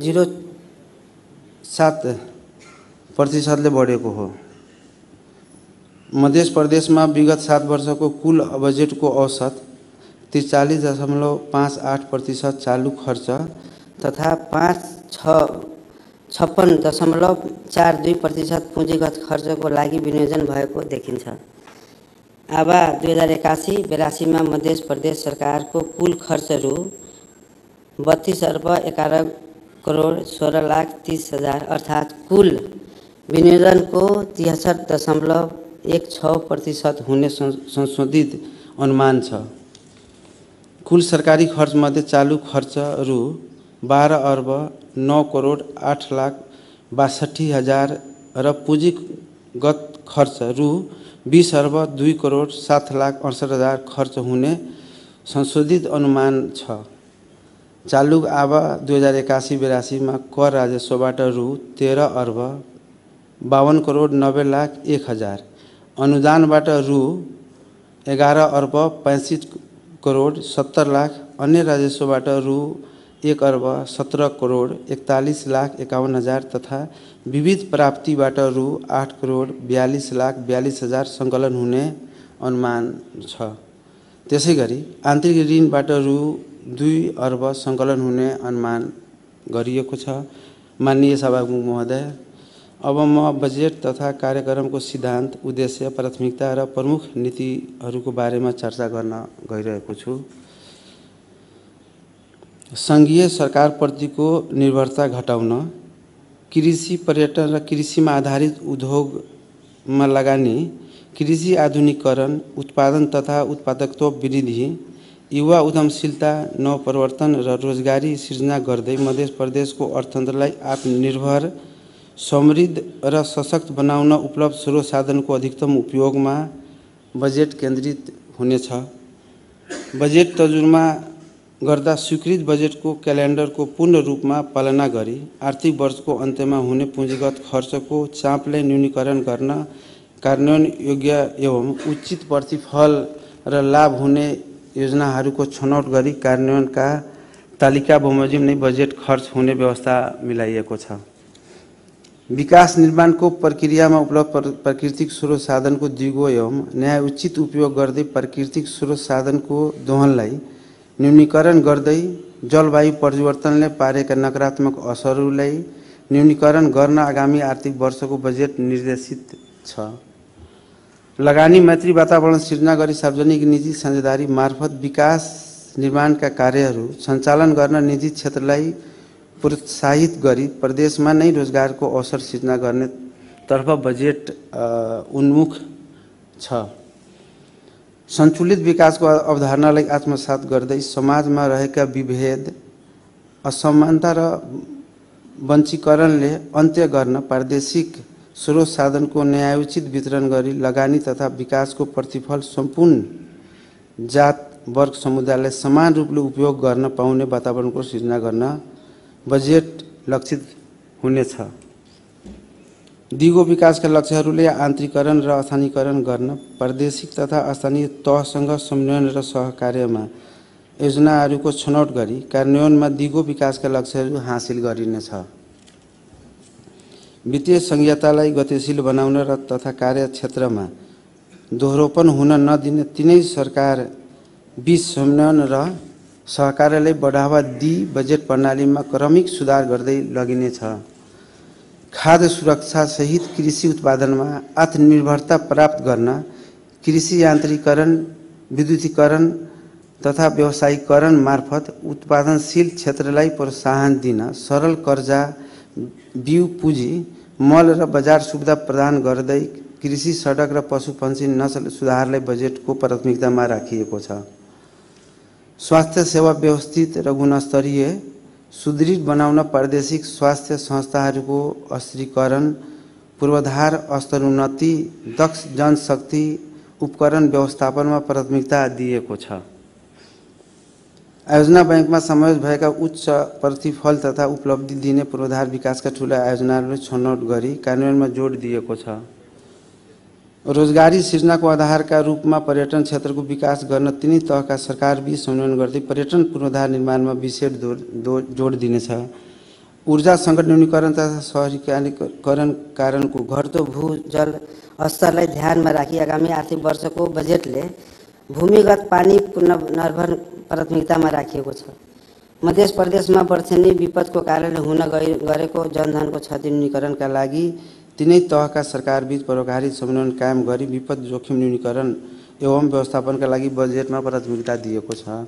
0.07% बढेको हो। मध्य प्रदेश में विगत 7 वर्ष को कुल बजेट को औसत 43.58% चालू खर्च तथा 56.42% पूंजीगत खर्च को लागि विनियोजन भएको देखिन्छ। आबा 2081-82 में मध्य प्रदेश सरकार को कुल खर्च रु 32,11,16,30,000 अर्थात कुल विनियोजन को 73.16% हुने संशोधित अनुमान छ। कुल सरकारी खर्च मध्ये चालू खर्च रु 12,09,08,62,000 र पूंजीगत खर्च रु 20,02,07,68,000 खर्च हुने संशोधित अनुमान छ। चालू आबा 2081-82 में कर राजस्वबाट रु 13,52,90,01,000, अनुदानबाट रु 11,65,70,00,000, अन्य राजस्वबाट रु 1,17,41,51,000 तथा विविध प्राप्तिबाट रु 8,42,42,000 संकलन हुने अनुमान छ। त्यसैगरी आन्तरिक ऋणबाट रु 2 अर्ब संकलन हुने अनुमान गरिएको छ। माननीय सभामुख महोदय, अब म बजेट तथा कार्यक्रम को सिद्धांत, उद्देश्य, प्राथमिकता र प्रमुख नीतिहरूको बारेमा चर्चा गर्न गइरहेको छु। संघीय सरकार प्रतिको निर्भरता घटाउन, कृषि, पर्यटन र कृषिमा आधारित उद्योगमा लगानी, कृषि आधुनिकीकरण, उत्पादन तथा उत्पादकत्व वृद्धि, युवा उद्यमशीलता, नवप्रवर्तन र रोजगारी सृजना गर्दै मध्य प्रदेशको अर्थतन्त्रलाई आत्मनिर्भर, समृद्ध र सशक्त बनाउन उपलब्ध स्रोत साधनको अधिकतम उपयोगमा बजेट केन्द्रित हुनेछ। बजेट तर्जुमा गर्दा स्वीकृत बजेटको क्यालेन्डरको पूर्ण रूपमा पालना गरी आर्थिक वर्षको अन्त्यमा हुने पूंजीगत खर्चको चापलाई न्यूनीकरण गर्न, कार्यान्वयन योग्य एवं उचित प्रतिफल र लाभ हुने योजनाहरूको छनौट गरी कार्यान्वयनका तालिका बमोजिम नै बजेट खर्च हुने व्यवस्था मिलाइएको छ। विकास निर्माणको प्रक्रियामा उपलब्ध प्राकृतिक स्रोत साधनको दिगो एवं न्यायोचित उपयोग गर्दै प्राकृतिक स्रोत साधनको दोहनलाई न्यूनीकरण गर्दै जलवायु परिवर्तनले पारेका नकारात्मक असरहरूलाई न्यूनीकरण गर्न आगामी आर्थिक वर्षको बजेट निर्देशित छ। लगानी मैत्री वातावरण सृजना गरी सार्वजनिक निजी साझेदारी मार्फत विकास निर्माणका कार्यहरू सञ्चालन गर्न निजी क्षेत्रलाई प्रोत्साहित गरी प्रदेशमा नै रोजगारको अवसर सृजना गर्ने तर्फ बजेट उन्मुख छ। सन्तुलित विकासको अवधारणालाई आत्मसात गर्दै समाजमा रहेका विभेद, असमानता र वञ्चीकरणले अन्त्य गर्न प्रादेशिक स्रोत साधनको न्यायोचित वितरण गरी लगानी तथा विकासको प्रतिफल सम्पूर्ण जात वर्ग समुदायलाई समान रूपले उपयोग गर्न पाउने वातावरणको सृजना गर्न बजेट लक्षित हुनेछ। दिगो विकासका लक्ष्यहरूले आन्तरिकरण र स्थानीयकरण गर्न प्रादेशिक तथा स्थानीय तहसँग समन्वय र सहकार्यमा योजनाहरूको छनौट गरी कार्यान्वयनमा दिगो विकासका लक्ष्यहरू हासिल गरिनेछ। वित्तीय संहितालाई गतिशील बनाउन र तथा कार्यक्षेत्रमा दोहोरोपन हुन नदिने तीनै सरकार बीच समन्वय र सहकार्यलाई बढ़ावा दिई बजेट प्रणालीमा क्रमिक सुधार गर्दै लगिनेछ। खाद्य सुरक्षा सहित कृषि उत्पादनमा आत्मनिर्भरता प्राप्त गर्न कृषि यान्त्रिकीकरण, विद्युतीकरण तथा व्यावसायीकरण मार्फत उत्पादनशील क्षेत्रलाई प्रोत्साहन दिन सरल कर्जा, बिउ पुँजी, मल र बजार सुविधा प्रदान गर्दै कृषि, सडक र पशुपन्छी नस्ल सुधारलाई बजेटको प्राथमिकतामा राखिएको छ। स्वास्थ्य सेवा व्यवस्थित र गुणस्तरीय सुदृढ बनाउन प्रादेशिक स्वास्थ्य संस्थाहरूको अस्थिरीकरण, पूर्वाधार स्तरोन्नति, दक्ष जनशक्ति उपकरण व्यवस्थापनमा प्राथमिकता दिएको छ। आयोजना बैंकमा समावेश भएका उच्च प्रतिफल तथा उपलब्धि दिने पूर्वाधार विकासका ठूला आयोजनाहरूलाई छनौट गरी कार्यान्वयनमा जोड दिएको छ। रोजगारी सृजनाको आधारका रूपमा पर्यटन क्षेत्रको विकास गर्न तीनै तहका सरकार बीच समन्वय गर्दै पर्यटन पूर्वाधार निर्माणमा विशेष जोड दिनेछ। ऊर्जा सङ्कट न्यूनीकरण तथा शहरीकरण कारणको घट्दो भूजल स्तरलाई ध्यानमा राखी आगामी आर्थिक वर्षको बजेटले भूमिगत पानी पुनर्भरण प्राथमिकतामा राखिएको छ। मध्य प्रदेशमा वर्षेनी विपदको कारणले हुन गरेको जनधनको क्षति न्यूनीकरणका लागि तीनै तहका सरकारबीच परोपकारी समन्वय कायम गरी विपद जोखिम न्यूनीकरण एवं व्यवस्थापनका लागि बजेटमा प्राथमिकता दिएको छ।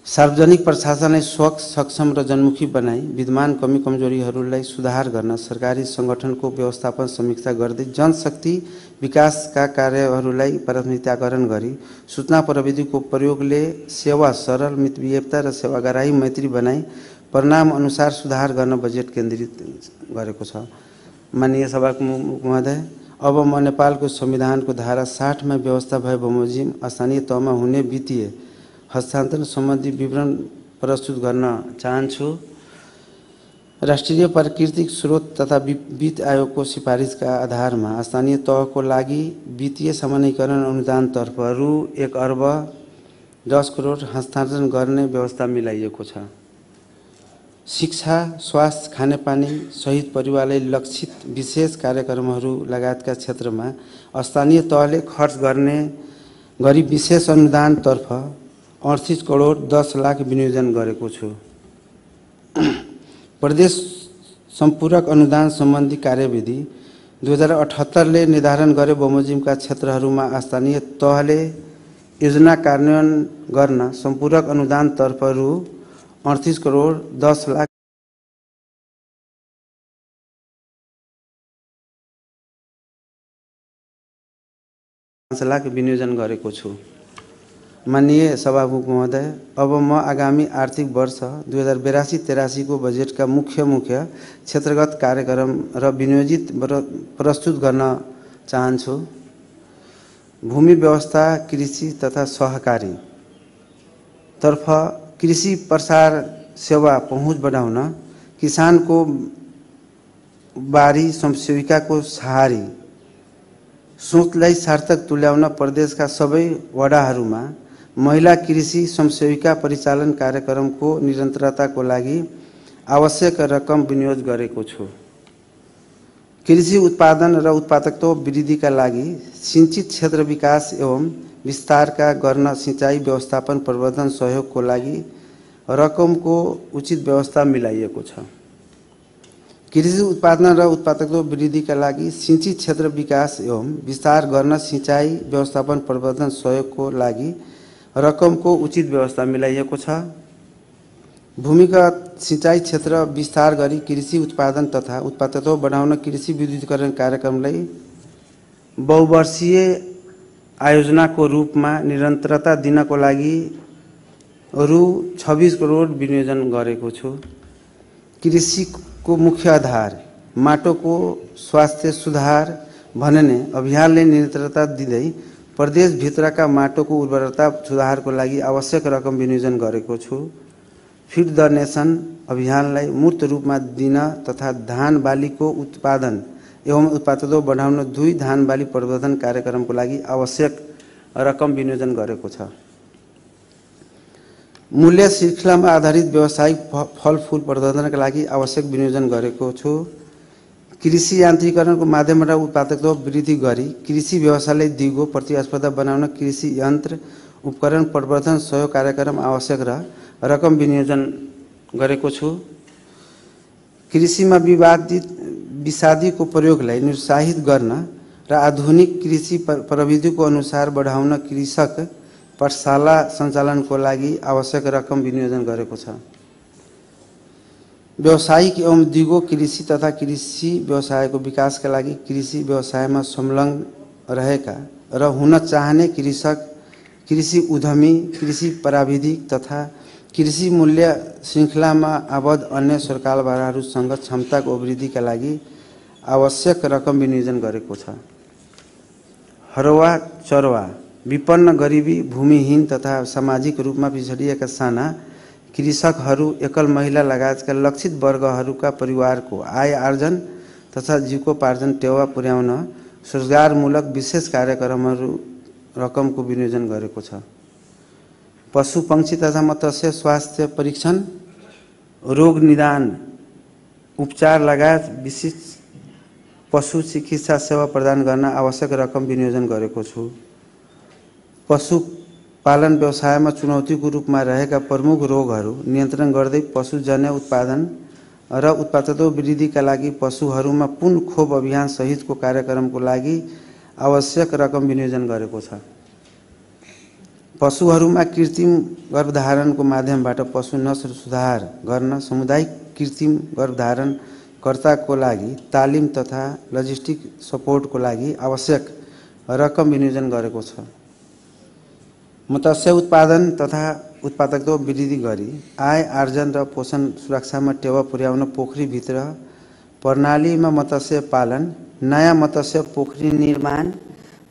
सार्वजनिक प्रशासनलाई स्वच्छ, सक्षम र जनमुखी बनाई विद्यमान कमी कमजोरीहरूलाई सुधार गर्न सरकारी सङ्गठनको व्यवस्थापन समीक्षा गर्दै जनशक्ति विकासका कार्यहरूलाई प्राथमिकताकरण गरी सूचना प्रविधिको प्रयोगले सेवा सरल, मितव्ययिता र सेवाग्राही मैत्री बनाई परिणाम अनुसार सुधार गर्न बजेट केन्द्रित गरेको छ। माननीय सभाको महोदय, अब म नेपालको संविधानको धारा 60 मा व्यवस्था भए बमोजिम स्थानीय तहमा हुने वित्तीय हस्तान्तरण सम्बन्धी विवरण प्रस्तुत गर्न चाहन्छु। राष्ट्रिय प्राकृतिक स्रोत तथा वित्त आयोगको सिफारिसका आधारमा स्थानीय तहको लागि वित्तीय सामान्यीकरण अनुदानतर्फ रु 1 अर्ब 10 करोड हस्तान्तरण गर्ने व्यवस्था मिलाइएको छ। शिक्षा, स्वास्थ्य, खानेपानी सहित परिवारलाई लक्षित विशेष कार्यक्रमहरू लगायतका क्षेत्रमा स्थानीय तहले खर्च गर्ने गरी विशेष अनुदानतर्फ 38 करोड 10 लाख विनियोजन गरेको छु। प्रदेश सम्पूरक अनुदान सम्बन्धी कार्यविधि 2078 ले निर्धारण गरे बमोजिमका क्षेत्रहरूमा स्थानीय तहले योजना कार्यान्वयन गर्न सम्पूरक अनुदानतर्फ रु 38 करोड 10 लाख विनियोजन गरेको छु। माननीय सभामुख महोदय, अब म आगामी आर्थिक वर्ष 2082-83 को बजेटका मुख्य क्षेत्रगत कार्यक्रम र विनियोजित प्रस्तुत गर्न चाहन्छु। भूमि व्यवस्था, कृषि तथा सहकारी तर्फ कृषि प्रसार सेवा पहुँच बढाउन किसानको बारी समसेविकाको सहारी सोचलाई सार्थक तुल्याउन प्रदेशका सबै वडाहरूमा महिला कृषि समसेविका परिचालन कार्यक्रमको निरन्तरताको लागि आवश्यक रकम विनियोज गरेको छु। कृषि उत्पादन र उत्पादकता वृद्धिका लागि सिंचित क्षेत्र विकास एवं विस्तारका गर्न सिंचाई व्यवस्थापन प्रबन्धन सहयोगको लागि रकमको उचित व्यवस्था मिलाइएको छ। कृषि उत्पादन र उत्पादकता वृद्धिका लागि सिंचित क्षेत्र विकास एवं विस्तार गर्न सिंचाई व्यवस्थापन प्रबन्धन सहयोगको लागि रकमको उचित व्यवस्था मिलाइएको छ। भूमिगत सिंचाई क्षेत्र विस्तार गरी कृषि उत्पादन तथा उत्पादकता बढाउन कृषि विद्युतीकरण कार्यक्रमलाई बहुवर्षीय आयोजनाको रूपमा निरन्तरता दिनको लागि रु 26 करोड विनियोजन गरेको छु। कृषिको मुख्य आधार माटोको स्वास्थ्य सुधार भन्ने अभियानले निरन्तरता दिँदै प्रदेशभित्रका माटोको उर्वरता सुधारको लागि आवश्यक रकम विनियोजन गरेको छु। फिड द नेसन अभियानलाई मूर्त रूपमा दिन तथा धान बालीको उत्पादन एवं उत्पादकता बढाउन 2 धान बाली प्रवर्धन कार्यक्रमको लागि आवश्यक रकम विनियोजन गरेको छ। मूल्य श्रृङ्खलामा आधारित व्यावसायिक फलफूल प्रवर्धनका लागि आवश्यक विनियोजन गरेको छु। कृषि यान्त्रिकरणको माध्यमबाट उत्पादकता वृद्धि गरी कृषि व्यवसायलाई दिगो प्रतिस्पर्धा बनाउन कृषि यन्त्र उपकरण प्रवर्धन सहयोग कार्यक्रम आवश्यक र रकम विनियोजन गरेको छु। कृषिमा विषादीको प्रयोगलाई निरुत्साहित गर्न र आधुनिक कृषि प्रविधिको अनुसार बढाउन कृषक पाठशाला सञ्चालनको लागि आवश्यक रकम विनियोजन गरेको छ। व्यावसायिक एवं दिगो कृषि तथा कृषि व्यवसायको विकासका लागि कृषि व्यवसायमा संलग्न रहेका र हुन चाहने कृषक, कृषि उद्यमी, कृषि प्राविधिक तथा कृषि मूल्य श्रृङ्खलामा आबद्ध अन्य सरकारवालाहरूसँग क्षमताको वृद्धिका लागि आवश्यक रकम विनियोजन गरेको छ। हरवा चरवा विपन्न, गरिबी, भूमिहीन तथा सामाजिक रूपमा पिछडिएका साना कृषकहरू, एकल महिला लगायतका लक्षित वर्गहरूका परिवारको आय आर्जन तथा जीविकोपार्जन टेवा पुर्याउन रोजगारमूलक विशेष कार्यक्रमहरू रकमको विनियोजन गरेको छ। पशु पक्षी तथा मत्स्य स्वास्थ्य परीक्षण रोग निदान उपचार लगायत विशिष्ट पशु चिकित्सा सेवा प्रदान गर्न आवश्यक रकम विनियोजन गरेको छु। पशुपालन व्यवसायमा चुनौतीको रूपमा रहेका प्रमुख रोगहरू नियन्त्रण गर्दै पशुजन्य उत्पादन र उत्पादकता वृद्धिका लागि पशुहरूमा पुन खोप अभियान सहितको कार्यक्रमको लागि आवश्यक रकम विनियोजन गरेको छ। पशुहरूमा कृत्रिम गर्भधारणको माध्यमबाट पशु नस्ल सुधार गर्न सामुदायिक कृत्रिम गर्भधारणकर्ताको लागि तालिम तथा लजिस्टिक सपोर्टको लागि आवश्यक रकम विनियोजन गरेको छ। मत्स्य उत्पादन तथा उत्पादकता वृद्धि गरी आय आर्जन र पोषण सुरक्षामा टेवा पुर्याउन पोखरीभित्र प्रणालीमा मत्स्य पालन, नयाँ मत्स्य पोखरी निर्माण,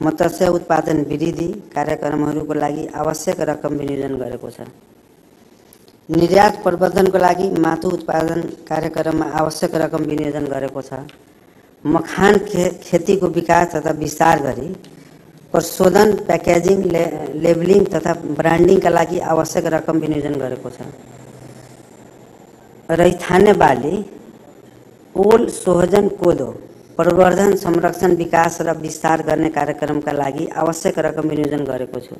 मत्स्य उत्पादन वृद्धि कार्यक्रमहरूको लागि आवश्यक रकम विनियोजन गरेको छ। निर्यात प्रवर्धनको लागि मातु उत्पादन कार्यक्रममा आवश्यक रकम विनियोजन गरेको छ। मखान खेतीको विकास तथा विस्तार गरी प्रशोधन, प्याकेजिङ, लेबलिङ तथा ब्रान्डिङका लागि आवश्यक रकम विनियोजन गरेको छ। रैथाने बाली, ओल, सोहजन, कोदो प्रवर्धन, संरक्षण, विकास र विस्तार गर्ने कार्यक्रमका लागि आवश्यक रकम विनियोजन गरेको छु।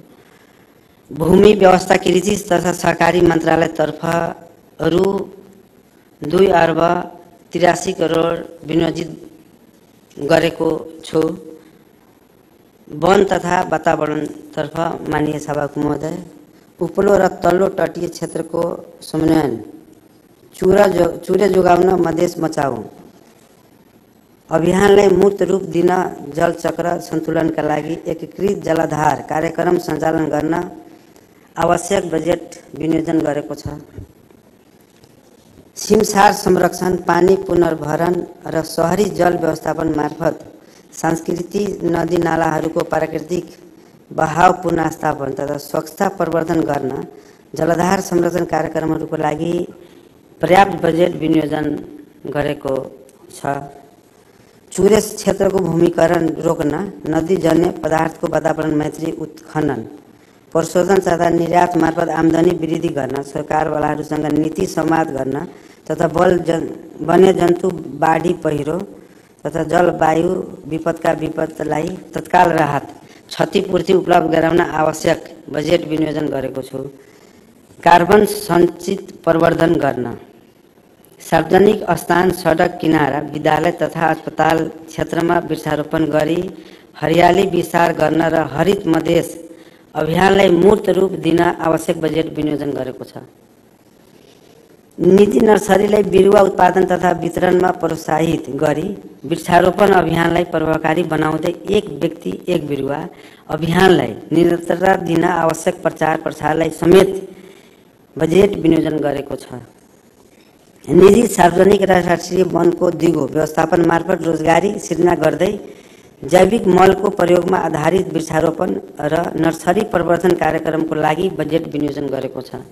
भूमि व्यवस्था कृषि तथा सहकारी मन्त्रालयतर्फ रु 2 अर्ब 83 करोड विनियोजित गरेको छु। वन तथा वातावरणतर्फ माननीय सभामुख महोदय, उपल्लो र तल्लो तटीय क्षेत्रको समन्वयन, चुरे जोगाउन मधेस बचाऊ अभियानलाई मूर्त रूप दिन जलचक्र सन्तुलनका लागि एकीकृत जलाधार कार्यक्रम सञ्चालन गर्न आवश्यक बजेट विनियोजन गरेको छ। सिमसार संरक्षण, पानी पुनर्भरण र शहरी जल व्यवस्थापन मार्फत सांस्कृतिक नदी नालाहरूको प्राकृतिक बहाव पुनर्स्थापन तथा स्वच्छता प्रवर्धन गर्न जलाधार संरक्षण कार्यक्रमहरूको लागि पर्याप्त बजेट विनियोजन गरेको छ। चुरे क्षेत्रको भूमिकरण रोक्न नदीजन्य पदार्थको वातावरण मैत्री उत्खनन, प्रशोधन तथा निर्यात मार्फत आम्दानी वृद्धि गर्न सरकारवालाहरूसँग नीति संवाद गर्न तथा वन्यजन्तु, बाढी, पहिरो तथा जलवायु विपदका विपदलाई तत्काल राहत क्षतिपूर्ति उपलब्ध गराउन आवश्यक बजेट विनियोजन गरेको छु। कार्बन सञ्चित प्रवर्धन गर्न, सार्वजनिक स्थान, सडक किनारा, विद्यालय तथा अस्पताल क्षेत्रमा वृक्षारोपण गरी हरियाली विस्तार गर्न र हरित मधेस अभियानलाई मूर्त रूप दिन आवश्यक बजेट विनियोजन गरेको छ। निजी नर्सरीलाई बिरुवा उत्पादन तथा वितरणमा प्रोत्साहित गरी वृक्षारोपण अभियानलाई प्रभावकारी बनाउँदै एक व्यक्ति एक बिरुवा अभियानलाई निरन्तरता दिन आवश्यक प्रचार प्रसारलाई समेत बजेट विनियोजन गरेको छ। निजी, सार्वजनिक र राष्ट्रिय वनको दिगो व्यवस्थापन मार्फत रोजगारी सिर्जना गर्दै जैविक मलको प्रयोगमा आधारित वृक्षारोपण र नर्सरी प्रवर्धन कार्यक्रमको लागि बजेट विनियोजन गरेको छ।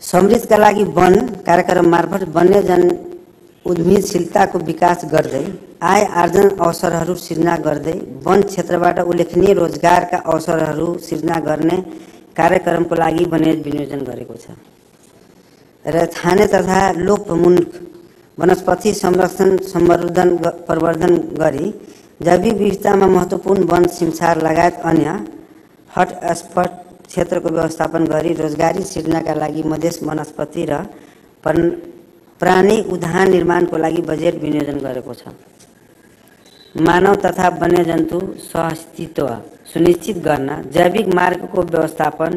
समृद्धका लागि वन कार्यक्रम मार्फत वन्यजन उद्यमशीलताको विकास गर्दै आय आर्जन अवसरहरू सिर्जना गर्दै वन क्षेत्रबाट उल्लेखनीय रोजगारका अवसरहरू सिर्जना गर्ने कार्यक्रमको लागि बजेट विनियोजन गरेको छ। र थाने तथा लोकप्रमुख वनस्पति संरक्षण संवर्धन प्रवर्धन गरी जैविक विविधतामा महत्त्वपूर्ण वन, सिमसार लगायत अन्य हटस्पट क्षेत्रको व्यवस्थापन गरी रोजगारी सिर्जनाका लागि मधेस वनस्पति र प्राणी उद्यान निर्माणको लागि बजेट विनियोजन गरेको छ। मानव तथा वन्यजन्तु सहअस्तित्व सुनिश्चित गर्न जैविक मार्गको व्यवस्थापन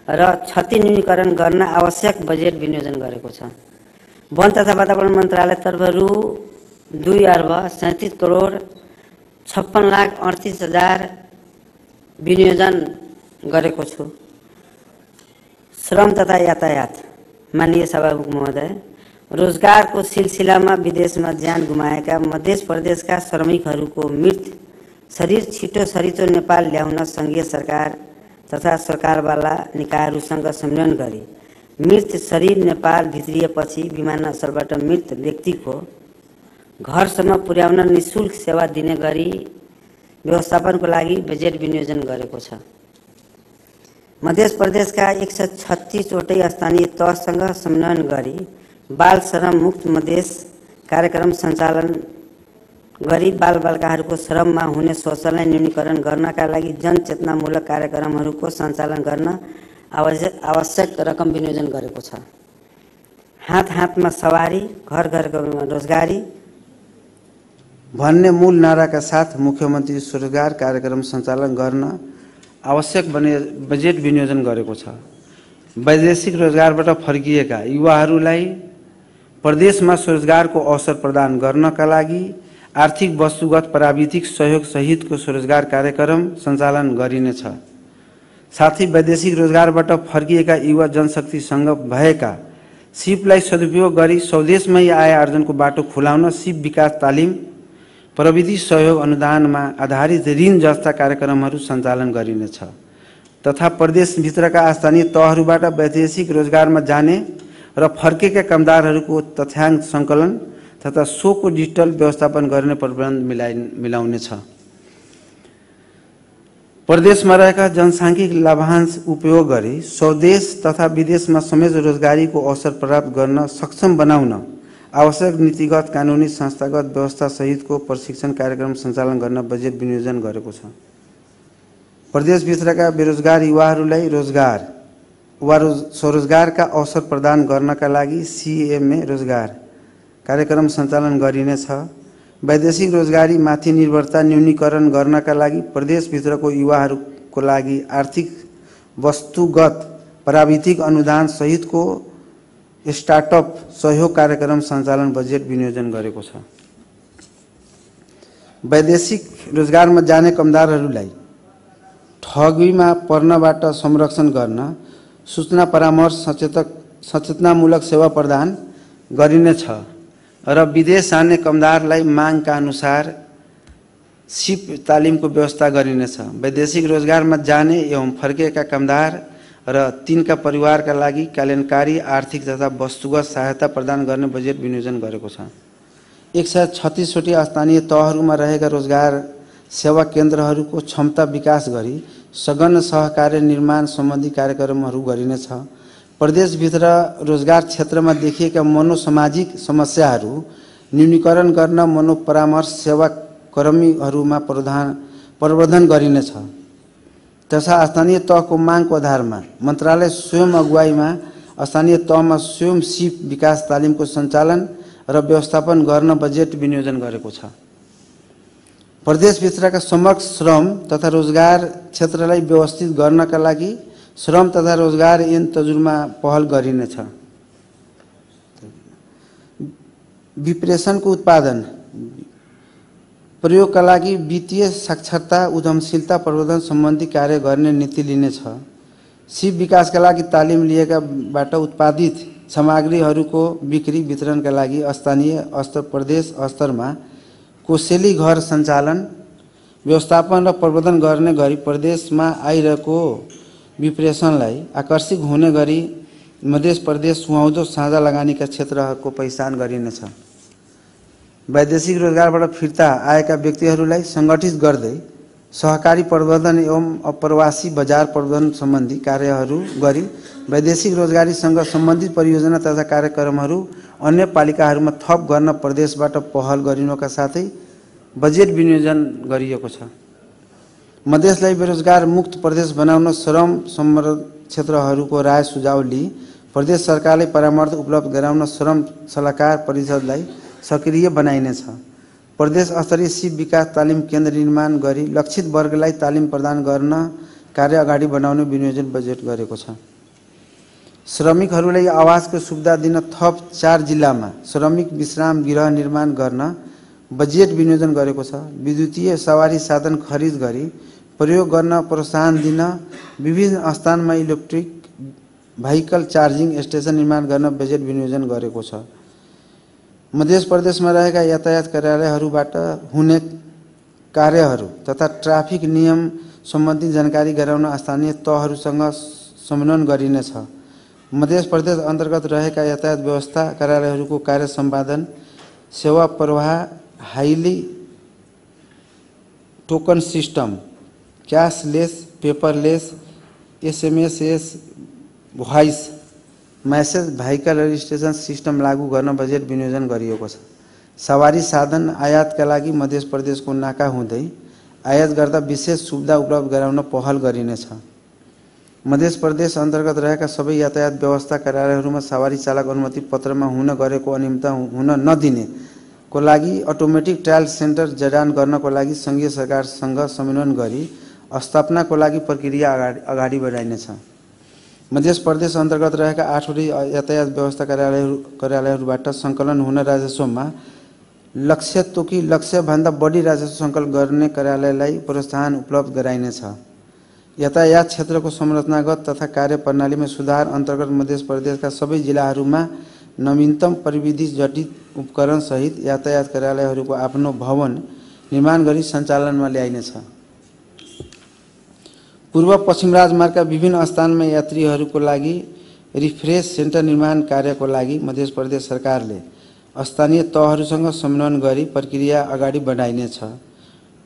र क्षति न्यूनीकरण गर्न आवश्यक बजेट विनियोजन गरेको छ। वन तथा वातावरण मन्त्रालयतर्फ रु 2 अर्ब 37 करोड 56 लाख 38 हजार विनियोजन गरेको छु। श्रम तथा यातायात, माननीय सभामुख महोदय, रोजगारको सिलसिलामा विदेशमा ज्यान गुमाएका मध्य प्रदेशका श्रमिकहरूको मृत शरीर छिटो सरितो नेपाल ल्याउन सङ्घीय सरकार तथा सरकारवाला निकायहरूसँग समन्वय गरी मृत शरीर नेपाल भित्रिएपछि विमानस्थलबाट मृत व्यक्तिको घरसम्म पुर्याउन निःशुल्क सेवा दिने गरी व्यवस्थापनको लागि बजेट विनियोजन गरेको छ। मध्य प्रदेशका 136वटै स्थानीय तहसँग समन्वयन गरी बाल श्रम मुक्त मधेस कार्यक्रम सञ्चालन गरी बालबालिकाहरूको श्रममा हुने शोषणलाई न्यूनीकरण गर्नका लागि जनचेतनामूलक कार्यक्रमहरूको सञ्चालन गर्न आवश्यक रकम विनियोजन गरेको छ। हात हातमा सवारी, घर घरमा रोजगारी भन्ने मूल नाराका साथ मुख्यमन्त्री स्वरोजगार कार्यक्रम सञ्चालन गर्न आवश्यक बजेट विनियोजन गरेको छ। वैदेशिक रोजगारबाट फर्किएका युवाहरूलाई प्रदेशमा स्वरोजगारको अवसर प्रदान गर्नका लागि आर्थिक वस्तुगत प्राविधिक सहयोग सहितको स्वरोजगार कार्यक्रम सञ्चालन गरिनेछ। साथै वैदेशिक रोजगारबाट फर्किएका युवा जनशक्तिसँग भएका सिपलाई सदुपयोग गरी स्वदेशमै आय आर्जनको बाटो खुलाउन सिप विकास तालिम, प्रविधि सहयोग अनुदानमा आधारित ऋण जस्ता कार्यक्रमहरू सञ्चालन गरिनेछ तथा प्रदेशभित्रका स्थानीय तहहरूबाट वैदेशिक रोजगारमा जाने र फर्केका कामदारहरूको तथ्याङ्क सङ्कलन तथा सोको डिजिटल व्यवस्थापन गर्ने प्रबन्ध मिलाउनेछ। प्रदेशमा रहेका जनसाङ्ख्यिक लाभांश उपयोग गरी स्वदेश तथा विदेशमा समेत रोजगारीको अवसर प्राप्त गर्न सक्षम बनाउन आवश्यक नीतिगत, कानुनी, संस्थागत व्यवस्था सहितको प्रशिक्षण कार्यक्रम सञ्चालन गर्न बजेट विनियोजन गरेको छ। प्रदेशभित्रका बेरोजगार युवाहरूलाई रोजगार वा स्वरोजगारका अवसर प्रदान गर्नका लागि CMA रोजगार कार्यक्रम सञ्चालन गरिनेछ। वैदेशिक रोजगारी माथि निर्भरता न्यूनीकरण गर्नका लागि प्रदेशभित्रको युवाहरूको लागि आर्थिक वस्तुगत प्राविधिक अनुदान सहितको स्टार्टअप सहयोग कार्यक्रम सञ्चालन बजेट विनियोजन गरेको छ। वैदेशिक रोजगारमा जाने कामदारहरूलाई ठगीमा पर्नबाट संरक्षण गर्न सूचना परामर्श सचेतनामूलक सेवा प्रदान गरिनेछ र विदेश जाने कामदारलाई मागका अनुसार सिप तालिमको व्यवस्था गरिनेछ। वैदेशिक रोजगारमा जाने एवं फर्किएका कामदार र तिनका परिवारका लागि कल्याणकारी आर्थिक तथा वस्तुगत सहायता प्रदान गर्ने बजेट विनियोजन गरेको छ। 136वटी स्थानीय तहहरूमा रहेका रोजगार सेवा केन्द्रहरूको क्षमता विकास गरी सघन सहकार्य निर्माण सम्बन्धी कार्यक्रमहरू गरिनेछ। प्रदेशभित्र रोजगार क्षेत्रमा देखिएका मनोसामाजिक समस्याहरू न्यूनीकरण गर्न मनोपरामर्श सेवा कर्मीहरूमा प्रवर्धन गरिनेछ तथा स्थानीय तहको मागको आधारमा मन्त्रालय स्वयं अगुवाईमा स्थानीय तहमा स्वयं सिप विकास तालिमको सञ्चालन र व्यवस्थापन गर्न बजेट विनियोजन गरेको छ। प्रदेशभित्रका समग्र श्रम तथा रोजगार क्षेत्रलाई व्यवस्थित गर्नका लागि श्रम तथा रोजगार ऐन तजुर्मा पहल गरिनेछ। विप्रेषणको उत्पादन प्रयोगका लागि वित्तीय साक्षरता उद्यमशीलता प्रवर्धन सम्बन्धी कार्य गर्ने नीति लिनेछ। सिप विकासका लागि तालिम लिएकाबाट उत्पादित सामग्रीहरूको बिक्री वितरणका लागि स्थानीय स्तर प्रदेश स्तरमा कोसेली घर सञ्चालन व्यवस्थापन र प्रवर्धन गर्ने गरी प्रदेशमा आइरहेको विप्रेषणलाई आकर्षित हुने गरी मध्य प्रदेश सुहाउँदो साझा लगानीका क्षेत्रहरूको पहिचान गरिनेछ। वैदेशिक रोजगारबाट फिर्ता आएका व्यक्तिहरूलाई सङ्गठित गर्दै सहकारी प्रवर्धन एवं अप्रवासी बजार प्रवर्धन सम्बन्धी कार्यहरू गरी वैदेशिक रोजगारीसँग सम्बन्धित परियोजना तथा कार्यक्रमहरू अन्य पालिकाहरूमा थप गर्न प्रदेशबाट पहल गरिनुका साथै बजेट विनियोजन गरिएको छ। मधेसलाई बेरोजगार मुक्त प्रदेश बनाउन श्रम सम्बद्ध क्षेत्रहरूको राय सुझाव लिई प्रदेश सरकारले परामर्श उपलब्ध गराउन श्रम सल्लाहकार परिषदलाई सक्रिय बनाइनेछ। प्रदेश स्तरीय सिप विकास तालिम केन्द्र निर्माण गरी लक्षित वर्गलाई तालिम प्रदान गर्न कार्य अगाडि बढाउने विनियोजन बजेट गरेको छ। श्रमिकहरूलाई आवासको सुविधा दिन थप 4 जिल्लामा श्रमिक विश्राम गृह निर्माण गर्न बजेट विनियोजन गरेको छ। विद्युतीय सवारी साधन खरिद गरी प्रयोग गर्न प्रोत्साहन दिन विभिन्न स्थानमा इलेक्ट्रिक भेहिकल चार्जिङ स्टेसन निर्माण गर्न बजेट विनियोजन गरेको छ। मध्य प्रदेशमा रहेका यातायात कार्यालयहरूबाट हुने कार्यहरू तथा ट्राफिक नियम सम्बन्धी जानकारी गराउन स्थानीय तहहरूसँग समन्वयन गरिनेछ। मध्य प्रदेश अन्तर्गत रहेका यातायात व्यवस्था कार्यालयहरूको कार्य सम्पादन सेवा प्रवाह highly token system cashless paperless SMS voice message vehicle registration system लागू गर्न बजेट विनियोजन गरिएको छ। सवारी साधन आयातका लागि मध्य प्रदेशको नाका हुँदै आयात गर्दा विशेष सुविधा उपलब्ध गराउन पहल गरिनेछ। मध्य प्रदेश अन्तर्गत रहेका सबै यातायात व्यवस्था कार्यालयहरूमा सवारी चालक अनुमति पत्रमा हुन गरेको अनियमितता हुन नदिने को लागि अटोमेटिक ट्रायल सेन्टर जडान गर्नको लागि संघीय सरकारसँग समन्वय गरी स्थापनाको लागि प्रक्रिया अगाडि बढाइनेछ। मध्य प्रदेश अन्तर्गत रहेका 8वटा यातायात व्यवस्था कार्यालयहरूबाट सङ्कलन हुन राजस्वमा लक्ष्य तोकी लक्ष्यभन्दा बढी राजस्व सङ्कलन गर्ने कार्यालयलाई प्रोत्साहन उपलब्ध गराइनेछ। यातायात क्षेत्रको संरचनागत तथा कार्यप्रणालीमा सुधार अन्तर्गत मध्य प्रदेशका सबै जिल्लाहरूमा नवीनतम प्रविधि जटिल उपकरण सहित यातायात कार्यालयहरूको आफ्नो भवन निर्माण गरी सञ्चालनमा ल्याइनेछ। पूर्व पश्चिम राजमार्गका विभिन्न स्थानमा यात्रीहरूको लागि रिफ्रेश सेन्टर निर्माण कार्यको लागि मध्य प्रदेश सरकारले स्थानीय तहहरूसँग समन्वय गरी प्रक्रिया अगाडि बढाइनेछ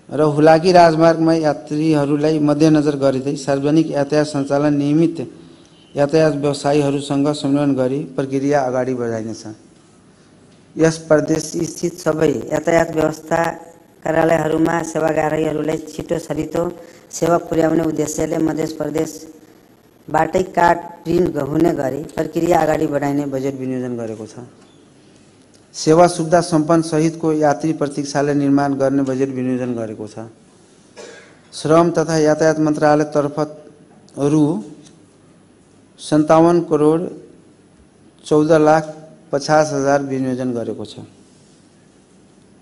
र हुलाकी राजमार्गमा यात्रीहरूलाई मध्यनजर गर्दै सार्वजनिक यातायात सञ्चालन नियमित यातायात व्यवसायीहरूसँग समन्वय गरी प्रक्रिया अगाडि बढाइनेछ। यस प्रदेश स्थित सबै यातायात व्यवस्था कार्यालयहरूमा सेवाग्राहीहरूलाई छिटो छरितो सेवा पुर्याउने उद्देश्यले मध्य प्रदेशबाटै कार्ड प्रिन्ट हुने गरी प्रक्रिया अगाडि बढाइने बजेट विनियोजन गरेको छ। सेवा सुविधा सम्पन्न सहितको यात्री प्रतीक्षालय निर्माण गर्ने बजेट विनियोजन गरेको छ। श्रम तथा यातायात मन्त्रालयतर्फ रु 57 करोड 14,50,000 विनियोजन गरेको छ।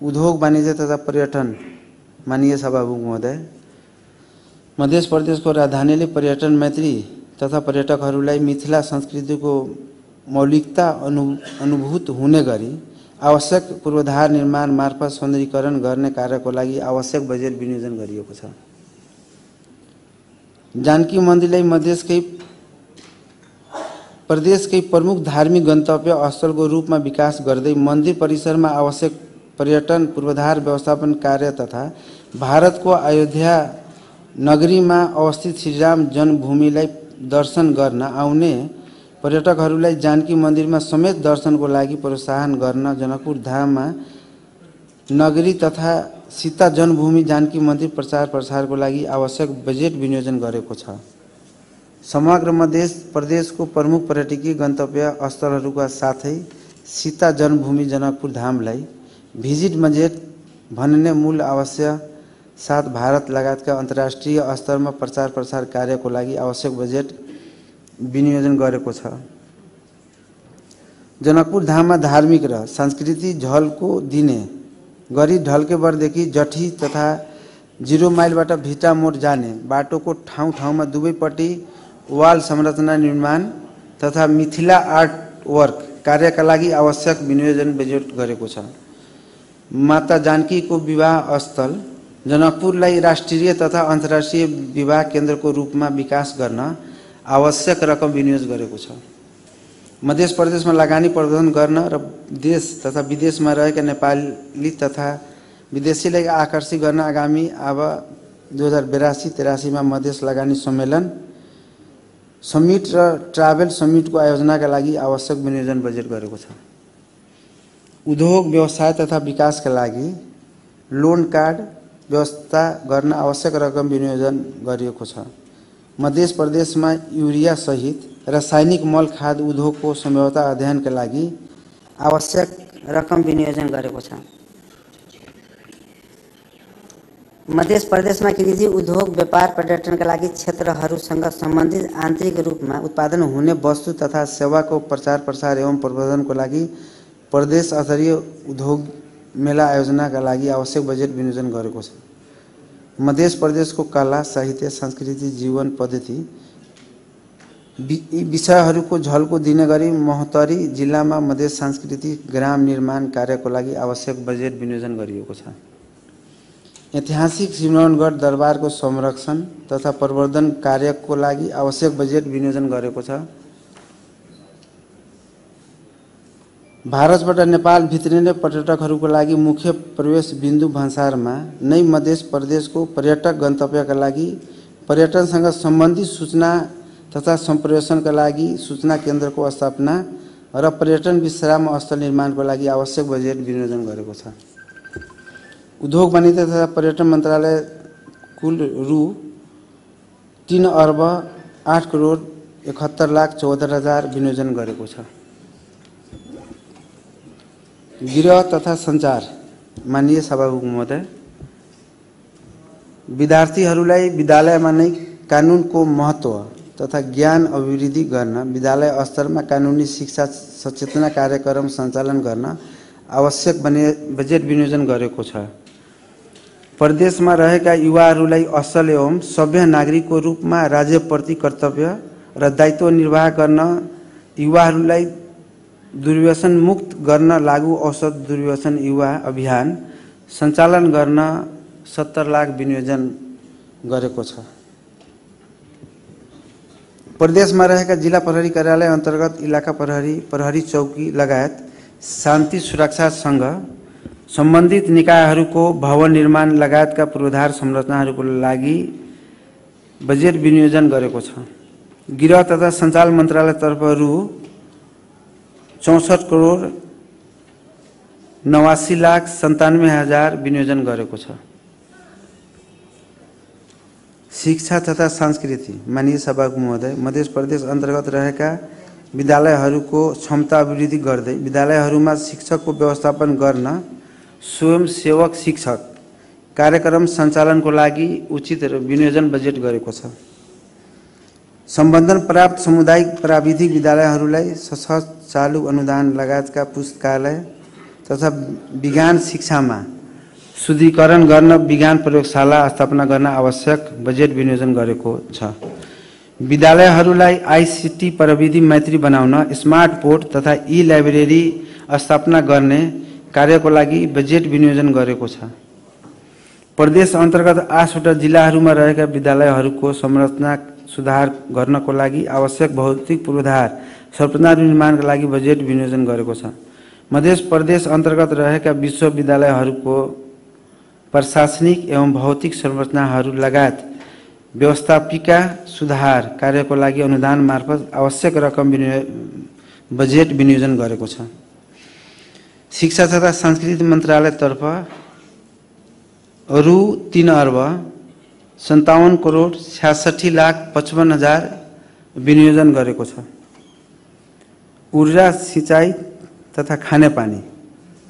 उद्योग वाणिज्य तथा पर्यटन माननीय सभामुख महोदय, मध्य प्रदेशको राजधानीले पर्यटन मैत्री तथा पर्यटकहरूलाई मिथिला संस्कृतिको मौलिकता अनुभूत हुने गरी आवश्यक पूर्वाधार निर्माण मार्फत सौन्दर्यीकरण गर्ने कार्यको लागि आवश्यक बजेट विनियोजन गरिएको छ। जानकी मन्दिरलाई प्रदेशकै प्रमुख धार्मिक गन्तव्य स्थलको रूपमा विकास गर्दै मन्दिर परिसरमा आवश्यक पर्यटन पूर्वाधार व्यवस्थापन कार्य तथा भारतको अयोध्या नगरीमा अवस्थित श्रीराम जन्मभूमिलाई दर्शन गर्न आउने पर्यटकहरूलाई जानकी मन्दिरमा समेत दर्शनको लागि प्रोत्साहन गर्न जनकपुर धाममा नगरी तथा सीता जन्मभूमि जानकी मन्दिर प्रचार प्रसारको लागि आवश्यक बजेट विनियोजन गरेको छ। समग्र मध्य प्रदेशको प्रमुख पर्यटकीय गन्तव्य स्थलहरूका साथै सीता जन्मभूमि जनकपुर धामलाई भिजिट बजेट भन्ने मूल आवश्यक साथ भारत लगायतका अन्तर्राष्ट्रिय स्तरमा प्रचार प्रसार कार्यको लागि आवश्यक बजेट विनियोजन गरेको छ। जनकपुर धाममा धार्मिक र सांस्कृतिक झल्को दिने गरी ढल्केबरदेखि जठी तथा 0 माइलबाट भिटा मोड जाने बाटोको ठाउँ-ठाउँमा दुवैपट्टि वाल संरचना निर्माण तथा मिथिला आर्ट वर्क कार्यका लागि आवश्यक विनियोजन बजेट गरेको छ। माता जानकीको विवाह स्थल जनकपुरलाई राष्ट्रिय तथा अन्तर्राष्ट्रिय विवाह केन्द्रको रूपमा विकास गर्न आवश्यक रकम विनियोज गरेको छ। मध्य प्रदेशमा लगानी प्रवर्धन गर्न र देश तथा विदेशमा रहेका नेपाली तथा विदेशीलाई आकर्षित गर्न आगामी अब 2082-83 मा मधेस लगानी सम्मेलन समिट र ट्राभल समिटको आयोजनाका लागि आवश्यक विनियोजन बजेट गरेको छ। उद्योग व्यवसाय तथा विकासका लागि लोन कार्ड व्यवस्था गर्न आवश्यक रकम विनियोजन गरिएको छ। मध्य प्रदेशमा युरिया सहित रासायनिक मल खाद उद्योगको सम्भाव्यता अध्ययनका लागि आवश्यक रकम विनियोजन गरेको छ। मध्य प्रदेशमा कृषि उद्योग व्यापार पर्यटनका लागि क्षेत्रहरूसँग सम्बन्धित आन्तरिक रूपमा उत्पादन हुने वस्तु तथा सेवाको प्रचार प्रसार एवं प्रवर्धनको लागि प्रदेश स्तरीय उद्योग मेला आयोजनाका लागि आवश्यक बजेट विनियोजन गरेको छ। मध्य प्रदेशको कला साहित्य संस्कृति जीवन पद्धति विषयहरूको झल्को दिने गरी महोत्तरी जिल्लामा मध्य सांस्कृतिक ग्राम निर्माण कार्यको लागि आवश्यक बजेट विनियोजन गरिएको छ। ऐतिहासिक सिमरौनगढ दरबारको संरक्षण तथा प्रवर्धन कार्यको लागि आवश्यक बजेट विनियोजन गरेको छ। भारतबाट नेपाल भित्रिने पर्यटकहरूको लागि मुख्य प्रवेश बिन्दु भन्सारमा नै मध्य प्रदेशको पर्यटक गन्तव्यका लागि पर्यटनसँग सम्बन्धित सूचना तथा सम्प्रेषणका लागि सूचना केन्द्रको स्थापना र पर्यटन विश्राम स्थल निर्माणको लागि आवश्यक बजेट विनियोजन गरेको छ। उद्योग वाणिज्य तथा पर्यटन मन्त्रालय कुल रु 3 अर्ब 8 करोड 71 लाख 74 हजार विनियोजन गरेको छ। गृह तथा सञ्चार माननीय सभामुख महोदय, विद्यार्थीहरूलाई विद्यालयमा नै कानुनको महत्त्व तथा ज्ञान अभिवृद्धि गर्न विद्यालय स्तरमा कानुनी शिक्षा सचेतना कार्यक्रम सञ्चालन गर्न आवश्यक बजेट विनियोजन गरेको छ। प्रदेशमा रहेका युवाहरूलाई असल एवं सभ्य नागरिकको रूपमा राज्यप्रति कर्तव्य र दायित्व निर्वाह गर्न युवाहरूलाई दुर्व्यसन मुक्त गर्न लागू औषध दुर्व्यसन युवा अभियान सञ्चालन गर्न 70 लाख विनियोजन गरेको छ। प्रदेशमा रहेका जिल्ला प्रहरी कार्यालय अन्तर्गत इलाका प्रहरी, प्रहरी चौकी लगायत शान्ति सुरक्षासँग सम्बन्धित निकायहरूको भवन निर्माण लगायतका पूर्वाधार संरचनाहरूको लागि बजेट विनियोजन गरेको छ। गृह तथा सञ्चार मन्त्रालयतर्फ रु 64 करोड 89 लाख 97 हजार विनियोजन गरेको छ। शिक्षा तथा संस्कृति माननीय सभामुख महोदय, मध्य प्रदेश अन्तर्गत रहेका विद्यालयहरूको क्षमता अभिवृद्धि गर्दै विद्यालयहरूमा शिक्षकको व्यवस्थापन गर्न स्वयंसेवक शिक्षक कार्यक्रम सञ्चालनको लागि उचित विनियोजन बजेट गरेको छ। सम्बन्धन प्राप्त सामुदायिक प्राविधिक विद्यालयहरूलाई सशस्त्र चालू अनुदान लगायतका पुस्तकालय तथा विज्ञान शिक्षामा शुद्धिकरण गर्न विज्ञान प्रयोगशाला स्थापना गर्न आवश्यक बजेट विनियोजन गरेको छ। विद्यालयहरूलाई आईसीटी प्रविधि मैत्री बनाउन स्मार्ट बोर्ड तथा ई-लाइब्रेरी स्थापना गर्ने कार्यको लागि बजेट विनियोजन गरेको छ। प्रदेश अन्तर्गत 8वटा जिल्लाहरूमा रहेका विद्यालयहरूको संरचना सुधार गर्नको लागि आवश्यक भौतिक पूर्वाधार संरचना निर्माणका लागि बजेट विनियोजन गरेको छ। मध्य प्रदेश अन्तर्गत रहेका विश्वविद्यालयहरूको प्रशासनिक एवं भौतिक संरचनाहरू लगायत व्यवस्थापिका सुधार कार्यको लागि अनुदान मार्फत आवश्यक रकम बजेट विनियोजन गरेको छ। शिक्षा तथा संस्कृति मन्त्रालयतर्फ रु 3 अर्ब 57 करोड 66 लाख 55 हजार विनियोजन गरेको छ। ऊर्जा, सिंचाई तथा खानेपानी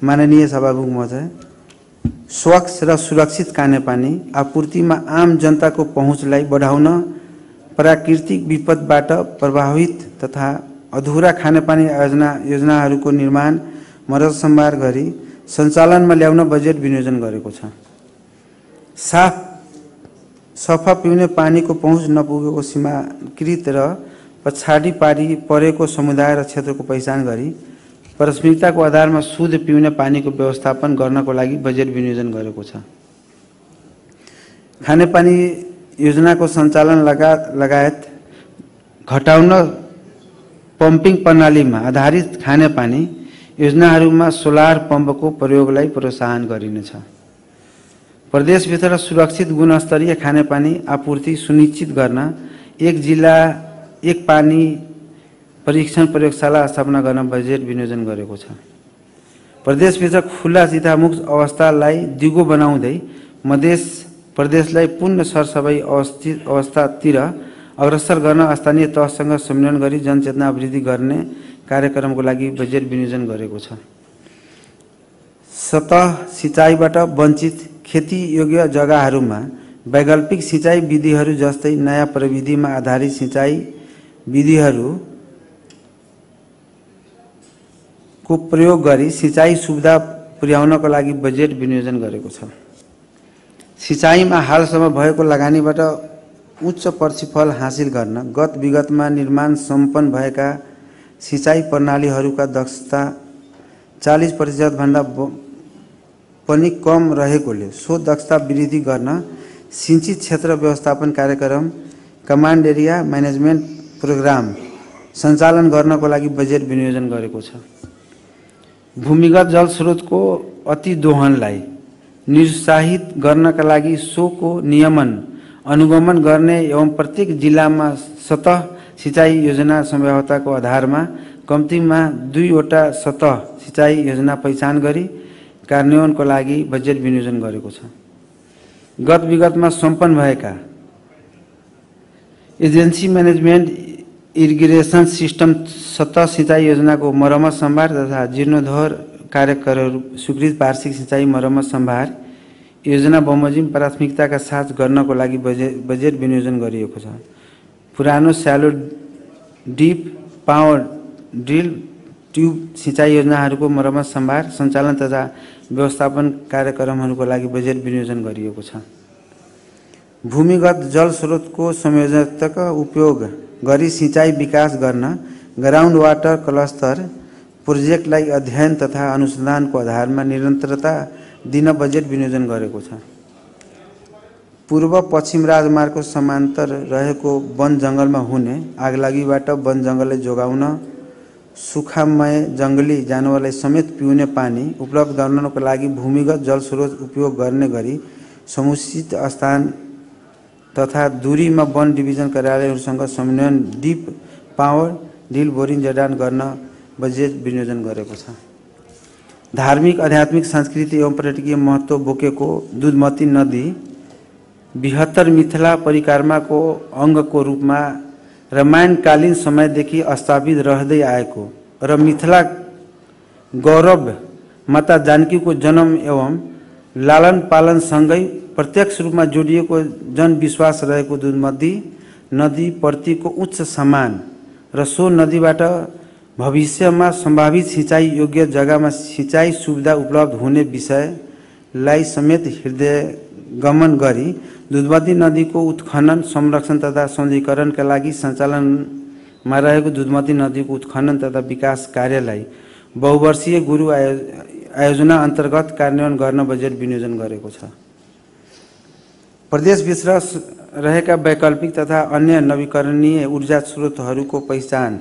माननीय सभामुख महोदय, स्वच्छ र सुरक्षित खानेपानी आपूर्तिमा आम जनताको पहुँचलाई बढाउन प्राकृतिक विपदबाट प्रभावित तथा अधुरा खानेपानी योजनाहरूको निर्माण मरसम्भार गरी सञ्चालनमा ल्याउन बजेट विनियोजन गरेको छ। सफा पिउने पानीको पहुँच नपुगेको सीमाकृत र पछाडि परेको समुदाय र क्षेत्रको पहिचान गरी प्राथमिकताको आधारमा शुद्ध पिउने पानीको व्यवस्थापन गर्नको लागि बजेट विनियोजन गरेको छ। खानेपानी योजनाको सञ्चालन लगायत घटाउन पम्पिङ प्रणालीमा आधारित खानेपानी योजनाहरूमा सोलर पम्पको प्रयोगलाई प्रोत्साहन गरिनेछ। प्रदेशभित्र सुरक्षित गुणस्तरीय खानेपानी आपूर्ति सुनिश्चित गर्न एक जिल्ला एक पानी परीक्षण प्रयोगशाला स्थापना गर्न बजेट विनियोजन गरेको छ। प्रदेशभित्र खुला चितामुक्त अवस्थालाई दिगो बनाउँदै मध्य प्रदेशलाई पूर्ण सरसफाई अवस्थातिर अग्रसर गर्न स्थानीय तहसँग सम्मेलन गरी जनचेतना अभिवृद्धि गर्ने कार्यक्रमको लागि बजेट विनियोजन गरेको छ। सतह सिँचाइबाट वञ्चित खेती योग्य जग्गाहरूमा वैकल्पिक सिँचाइ विधिहरू जस्तै नयाँ प्रविधिमा आधारित सिँचाइ विधिहरूको प्रयोग गरी सिँचाइ सुविधा पुर्याउनको लागि बजेट विनियोजन गरेको छ। सिँचाइमा हालसम्म भएको लगानीबाट उच्च प्रतिफल हासिल गर्न गत विगतमा निर्माण सम्पन्न भएका सिँचाइ प्रणालीहरूका दक्षता 40% भन्दा पनि कम रहेकोले सो दक्षता वृद्धि गर्न सिंचित क्षेत्र व्यवस्थापन कार्यक्रम कमान्ड एरिया म्यानेजमेन्ट प्रोग्राम सञ्चालन गर्नको लागि बजेट विनियोजन गरेको छ। भूमिगत जल स्रोतको अति दोहनलाई निरुत्साहित गर्नका लागि सोको नियमन अनुगमन गर्ने एवं प्रत्येक जिल्लामा सतह सिंचाई योजना सम्भाव्यताको आधारमा कम्तीमा 2वटा सतह सिंचाई योजना पहिचान गरी कार्यान्वयनको लागि बजेट विनियोजन गरेको छ। गत विगतमा सम्पन्न भएका एजेन्सी म्यानेजमेन्ट इरिगेसन सिस्टम सतह सिंचाई योजनाको मर्मत सम्भार तथा जीर्णोद्धार कार्यक्रमहरू स्वीकृत वार्षिक सिंचाई मर्मत सम्भार योजना बमोजिम प्राथमिकताका साथ गर्नको लागि बजेट विनियोजन गरिएको छ। पुरानो shallow deep power drill tube सिंचाई योजनाहरूको मर्मत सम्भार सञ्चालन तथा व्यवस्थापन कार्यक्रमहरूको लागि बजेट विनियोजन गरिएको छ। भूमिगत जल स्रोतको संयोजकताक उपयोग गरी सिंचाई विकास गर्न ग्राउन्ड वाटर क्लस्टर प्रोजेक्टलाई अध्ययन तथा अनुसन्धानको आधारमा निरन्तरता दिन बजेट विनियोजन गरेको छ। पूर्व पश्चिम राजमार्गको समान्तर रहेको वन जङ्गलमा हुने आगलागीबाट वन जङ्गललाई जोगाउन सुखामय जङ्गली जानवरलाई समेत पिउने पानी उपलब्ध गराउनको लागि भूमिगत जल स्रोत उपयोग गर्ने गरी समुचित स्थान तथा दूरीमा वन डिभिजन कार्यालयहरूसँग समन्वयन डिप पावर ड्रिल बोरिङ जडान गर्न बजेट विनियोजन गरेको छ। धार्मिक आध्यात्मिक सांस्कृतिक एवं पर्यटकीय महत्त्व बोकेको दुधमती नदी 72 मिथिला परिक्रमा अङ्गको रूपमा रामायणकालीन समयदेखि स्थापित रहँदै आएको र मिथिला गौरव माता जानकीको जन्म एवं लालन पालनसँगै प्रत्यक्ष रूपमा जोडिएको जनविश्वास रहेको दुधमती नदी प्रतिको उच्च सम्मान र सो नदीबाट भविष्यमा सम्भावित सिंचाई योग्य जग्गामा सिंचाई सुविधा उपलब्ध हुने विषयलाई समेत हृदयगमन गरी दुधमती नदीको उत्खनन संरक्षण तथा सौन्दर्यीकरणका लागि सञ्चालनमा रहेको दुधमती नदीको उत्खनन तथा विकास कार्यलाई बहुवर्षीय गुरु आयोजना अन्तर्गत कार्यान्वयन गर्न बजेट विनियोजन गरेको छ। प्रदेशभित्र रहेका वैकल्पिक तथा अन्य नवीकरणीय ऊर्जा स्रोतहरूको पहिचान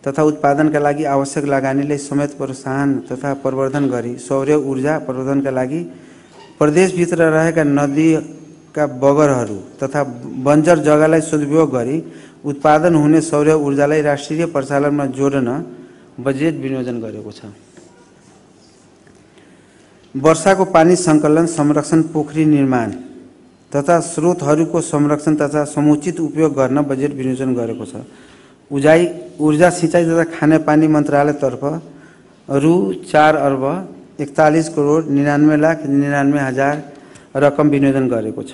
तथा उत्पादनका लागि आवश्यक लगानीलाई समेत प्रोत्साहन तथा प्रवर्धन गरी सौर्य ऊर्जा प्रवर्धनका लागि प्रदेशभित्र रहेका नदीका बगरहरू तथा बन्जर जग्गालाई सदुपयोग गरी उत्पादन हुने सौर्य ऊर्जालाई राष्ट्रिय प्रचलनमा जोड्न बजेट विनियोजन गरेको छ। वर्षाको पानी सङ्कलन संरक्षण पोखरी निर्माण तथा स्रोतहरूको संरक्षण तथा समुचित उपयोग गर्न बजेट विनियोजन गरेको छ। ऊर्जा सिंचाई तथा खानेपानी मन्त्रालयतर्फ रु 4 अर्ब 41 करोड 99,99,000 रकम विनियोजन गरेको छ।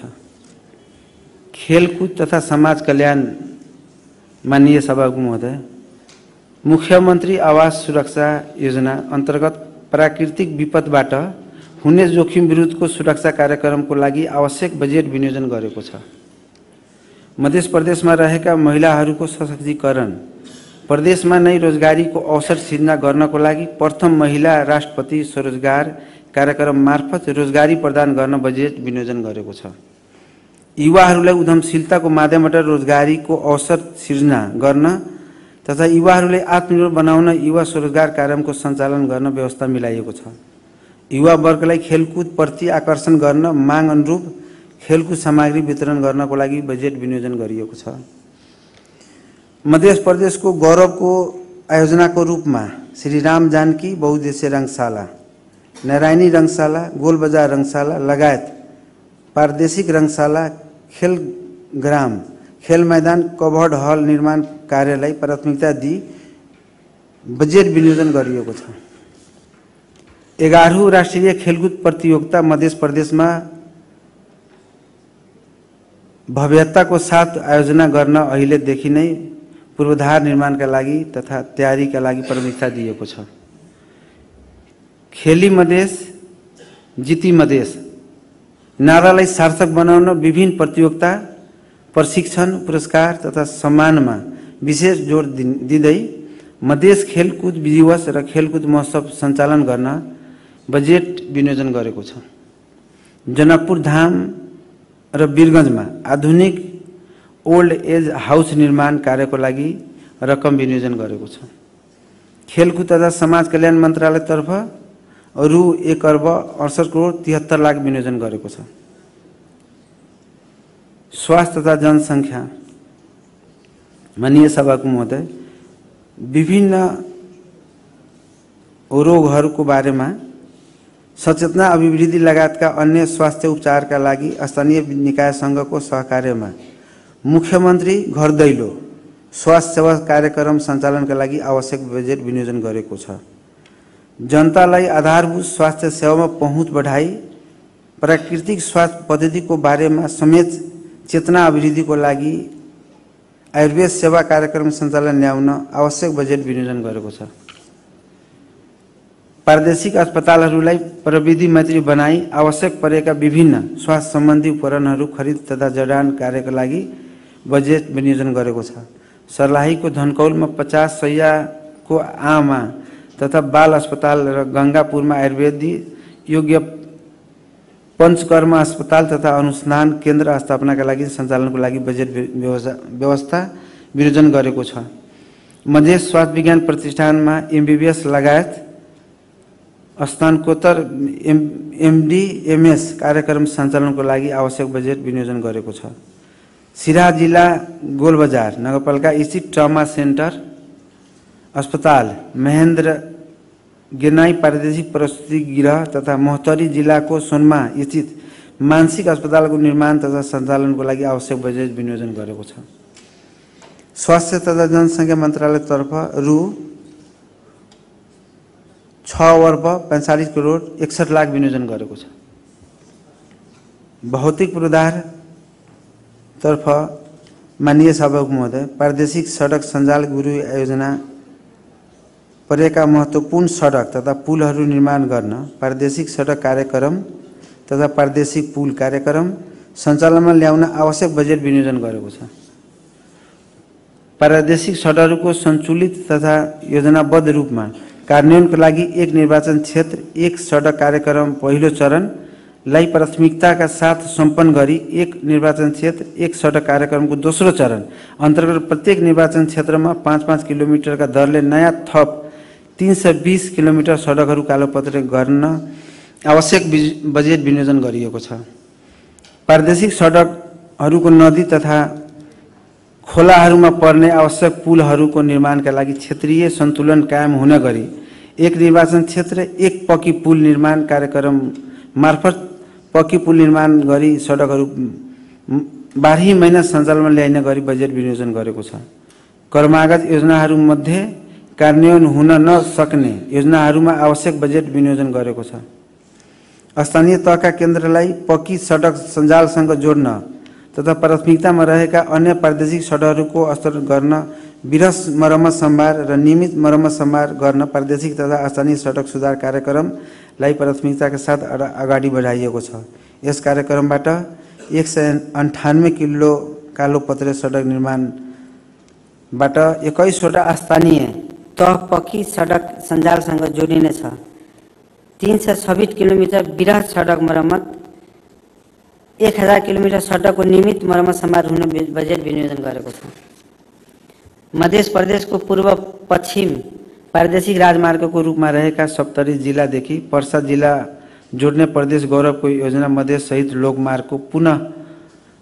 खेलकुद तथा समाज कल्याण माननीय सभामुख महोदय, मुख्यमन्त्री आवास सुरक्षा योजना अन्तर्गत प्राकृतिक विपदबाट हुने जोखिम विरुद्धको सुरक्षा कार्यक्रमको लागि आवश्यक बजेट विनियोजन गरेको छ। मध्य प्रदेशमा रहेका महिलाहरूको सशक्तिकरण प्रदेशमा नै रोजगारीको अवसर सिर्जना गर्नको लागि प्रथम महिला राष्ट्रपति स्वरोजगार कार्यक्रम मार्फत रोजगारी प्रदान गर्न बजेट विनियोजन गरेको छ। युवाहरूलाई उद्यमशीलताको माध्यमबाट रोजगारीको अवसर सिर्जना गर्न तथा युवाहरूलाई आत्मनिर्भर बनाउन युवा स्वरोजगार कार्यक्रमको सञ्चालन गर्न व्यवस्था मिलाइएको छ। युवा वर्गलाई खेलकुद प्रति आकर्षण गर्न माग अनुरूप खेलकुद सामग्री वितरण गर्नको लागि बजेट विनियोजन गरिएको छ। मध्य प्रदेशको गौरवको आयोजनाको रूपमा श्री राम जानकी बहुउद्देश्य रङ्गशाला, नारायणी रङ्गशाला, गोलबजार रङ्गशाला लगायत प्रादेशिक रङ्गशाला, खेलग्राम, खेल मैदान, कभर्ड हल निर्माण कार्यलाई प्राथमिकता दिई बजेट विनियोजन गरिएको छ। 11औं राष्ट्रिय खेलकुद प्रतियोगिता मध्य प्रदेशमा भव्यताको साथ आयोजना गर्न अहिलेदेखि नै पूर्वाधार निर्माणका लागि तथा तयारीका लागि प्राथमिकता दिएको छ। खेली मधेस जिती मधेस नारालाई सार्थक बनाउन विभिन्न प्रतियोगिता, प्रशिक्षण, पुरस्कार तथा सम्मानमा विशेष जोड दिँदै मधेस खेलकुद दिवस र खेलकुद महोत्सव सञ्चालन गर्न बजेट विनियोजन गरेको छ। जनकपुर धाम र वीरगञ्जमा आधुनिक ओल्ड एज हाउस निर्माण कार्यको लागि रकम विनियोजन गरेको छ। खेलकुद तथा समाज कल्याण मन्त्रालयतर्फ रु 1 अर्ब 68 करोड 73 लाख विनियोजन गरेको छ। स्वास्थ्य तथा जनसङ्ख्या माननीय सभाको महोदय, विभिन्न रोगहरूको बारेमा सचेतना अभिवृद्धि लगायतका अन्य स्वास्थ्य उपचारका लागि स्थानीय निकायसँगको सहकार्यमा मुख्यमन्त्री घर दैलो स्वास्थ्य सेवा कार्यक्रम सञ्चालनका लागि आवश्यक बजेट विनियोजन गरेको छ। जनतालाई आधारभूत स्वास्थ्य सेवामा पहुँच बढाई प्राकृतिक स्वास्थ्य पद्धतिको बारेमा समेत चेतना अभिवृद्धिको लागि आयुर्वेद सेवा कार्यक्रम सञ्चालन ल्याउन आवश्यक बजेट विनियोजन गरेको छ। प्रादेशिक अस्पतालहरूलाई प्रविधि मैत्री बनाई आवश्यक परेका विभिन्न स्वास्थ्य सम्बन्धी उपकरणहरू खरिद तथा जडान कार्यका लागि बजेट विनियोजन गरेको छ। सर्लाहीको धनकौलमा 50 शय्याको आमा तथा बाल अस्पताल र गंगापुरमा आयुर्वेदी योग्य पंचकर्म अस्पताल तथा अनुसन्धान केन्द्र स्थापनाका लागि सञ्चालनको लागि बजेट व्यवस्था विनियोजन गरेको छ। मधेस स्वास्थ्य विज्ञान प्रतिष्ठानमा MBBS लगायत स्नातकोत्तर MD MS कार्यक्रम सञ्चालनको लागि आवश्यक बजेट विनियोजन गरेको छ। सिराहा जिल्ला गोलबजार नगरपालिका स्थित ट्रमा सेन्टर अस्पताल, महेन्द्र गिरनाई प्रादेशिक प्रसूति गृह तथा मोहतरी जिल्लाको सोनमा स्थित मानसिक अस्पतालको निर्माण तथा सञ्चालनको लागि आवश्यक बजेट विनियोजन गरेको छ। स्वास्थ्य तथा जनसङ्ख्या मन्त्रालयतर्फ रु 6,45,61,00,000 विनियोजन गरेको छ। भौतिक पूर्वाधार तर्फ माननीय सभामुख महोदय, प्रादेशिक सडक सञ्जाल गुरु योजना परेका महत्त्वपूर्ण सडक तथा पुलहरू निर्माण गर्न प्रादेशिक सडक कार्यक्रम तथा प्रादेशिक पुल कार्यक्रम सञ्चालनमा ल्याउन आवश्यक बजेट विनियोजन गरेको छ। प्रादेशिक सडकहरूको सञ्चुलित तथा योजनाबद्ध रूपमा कार्यान्वयनका लागि एक निर्वाचन क्षेत्र एक सडक कार्यक्रम पहिलो चरणलाई प्राथमिकताका साथ सम्पन्न गरी एक निर्वाचन क्षेत्र एक सडक कार्यक्रमको दोस्रो चरण अन्तर्गत प्रत्येक निर्वाचन क्षेत्रमा 5-5 किलोमिटरका दरले नयाँ थप 320 किलोमिटर सडकहरू कालोपत्र गर्न आवश्यक बजेट विनियोजन गरिएको छ। प्रादेशिक सडकहरूको नदी तथा खोलाहरूमा पर्ने आवश्यक पुलहरूको निर्माणका लागि क्षेत्रीय सन्तुलन कायम हुन गरी एक निर्वाचन क्षेत्र एक पक्की पुल निर्माण कार्यक्रम मार्फत पक्की पुल निर्माण गरी सडकहरू 12 महिना सञ्चालनमा ल्याइने गरी बजेट विनियोजन गरेको छ। कर्मागत योजनाहरूमध्ये कार्यान्वयन हुन नसक्ने योजनाहरूमा आवश्यक बजेट विनियोजन गरेको छ। स्थानीय तहका केन्द्रलाई पक्की सडक सञ्जालसँग जोड्न तथा प्राथमिकतामा रहेका अन्य प्रादेशिक सडकहरूको अस्तर गर्न विरस मर्मत सम्भार र नियमित मर्मत सम्भार गर्न प्रादेशिक तथा स्थानीय सडक सुधार कार्यक्रमलाई प्राथमिकताका साथ अगाडि बढाइएको छ। यस कार्यक्रमबाट 198 किलो कालोपत्रे सडक निर्माणबाट 21वटा स्थानीय तह पक्की सडक सञ्जालसँग जोडिनेछ। 326 किलोमिटर वृहत सडक मर्मत, 1000 किलोमिटर सडकको नियमित मर्मत सम्भार हुन बजेट विनियोजन गरेको छ। मध्य प्रदेशको पूर्व पश्चिम प्रादेशिक राजमार्गको रूपमा रहेका सप्तरी जिल्लादेखि पर्सा जिल्ला जोड्ने प्रदेश गौरवको योजना मध्य सहित लोकमार्गको पुनः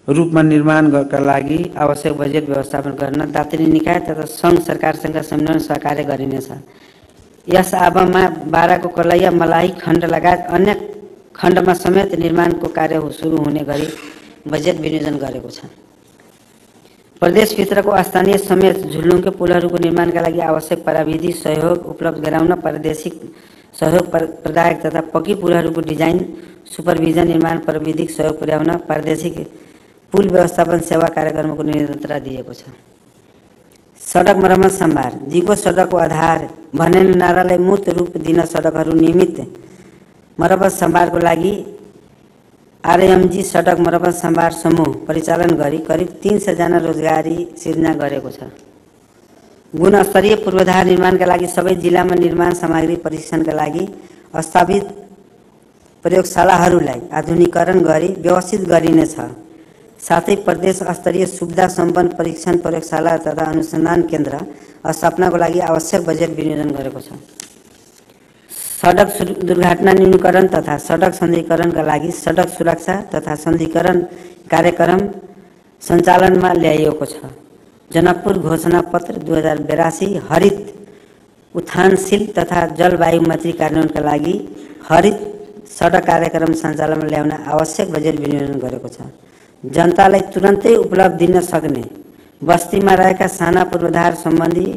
रूपमा निर्माणका लागि आवश्यक बजेट व्यवस्थापन गर्न दात्री निकाय तथा सङ्घ सरकारसँग सम्मेलन सहकार्य गरिनेछ। यस आवाममा बाराको कलैया मलाही खण्ड लगायत अन्य खण्डमा समेत निर्माणको कार्य सुरु हुने गरी बजेट विनियोजन गरेको छ। प्रदेशभित्रको स्थानीय समेत झुलुङ्गे पुलहरूको निर्माणका लागि आवश्यक प्राविधिक सहयोग उपलब्ध गराउन प्रादेशिक सहयोग प्रदायक तथा पक्की पुलहरूको डिजाइन सुपरभिजन निर्माण प्राविधिक सहयोग पुर्याउन प्रादेशिक पुल व्यवस्थापन सेवा कार्यक्रमको निरन्तरता दिएको छ। सडक मर्मत सम्भार दिगो सडकको आधार भन्ने नारालाई मूर्त रूप दिन सडकहरू नियमित मर्मत सम्भारको लागि RMG सडक मर्मत सम्भार समूह परिचालन गरी करिब 300 जना रोजगारी सिर्जना गरेको छ। गुणस्तरीय पूर्वाधार निर्माणका लागि सबै जिल्लामा निर्माण सामग्री परीक्षणका लागि स्थापित प्रयोगशालाहरूलाई आधुनिकीकरण गरी व्यवस्थित गरिनेछ। साथै प्रदेश स्तरीय सुविधा सम्पन्न परीक्षण प्रयोगशाला तथा अनुसन्धान केन्द्र स्थापनाको लागि आवश्यक बजेट विनियोजन गरेको छ। सडक दुर्घटना न्यूनीकरण तथा सडक सन्धिकरणका लागि सडक सुरक्षा तथा सन्धिकरण कार्यक्रम सञ्चालनमा ल्याइएको छ। जनकपुर घोषणा पत्र 2082 हरित उत्थानशील तथा जलवायु मैत्री कार्यान्वयनका लागि हरित सडक कार्यक्रम सञ्चालनमा ल्याउन आवश्यक बजेट विनियोजन गरेको छ। जनतालाई तुरन्तै उपलब्ध दिन सक्ने बस्तीमा रहेका साना पूर्वाधार सम्बन्धी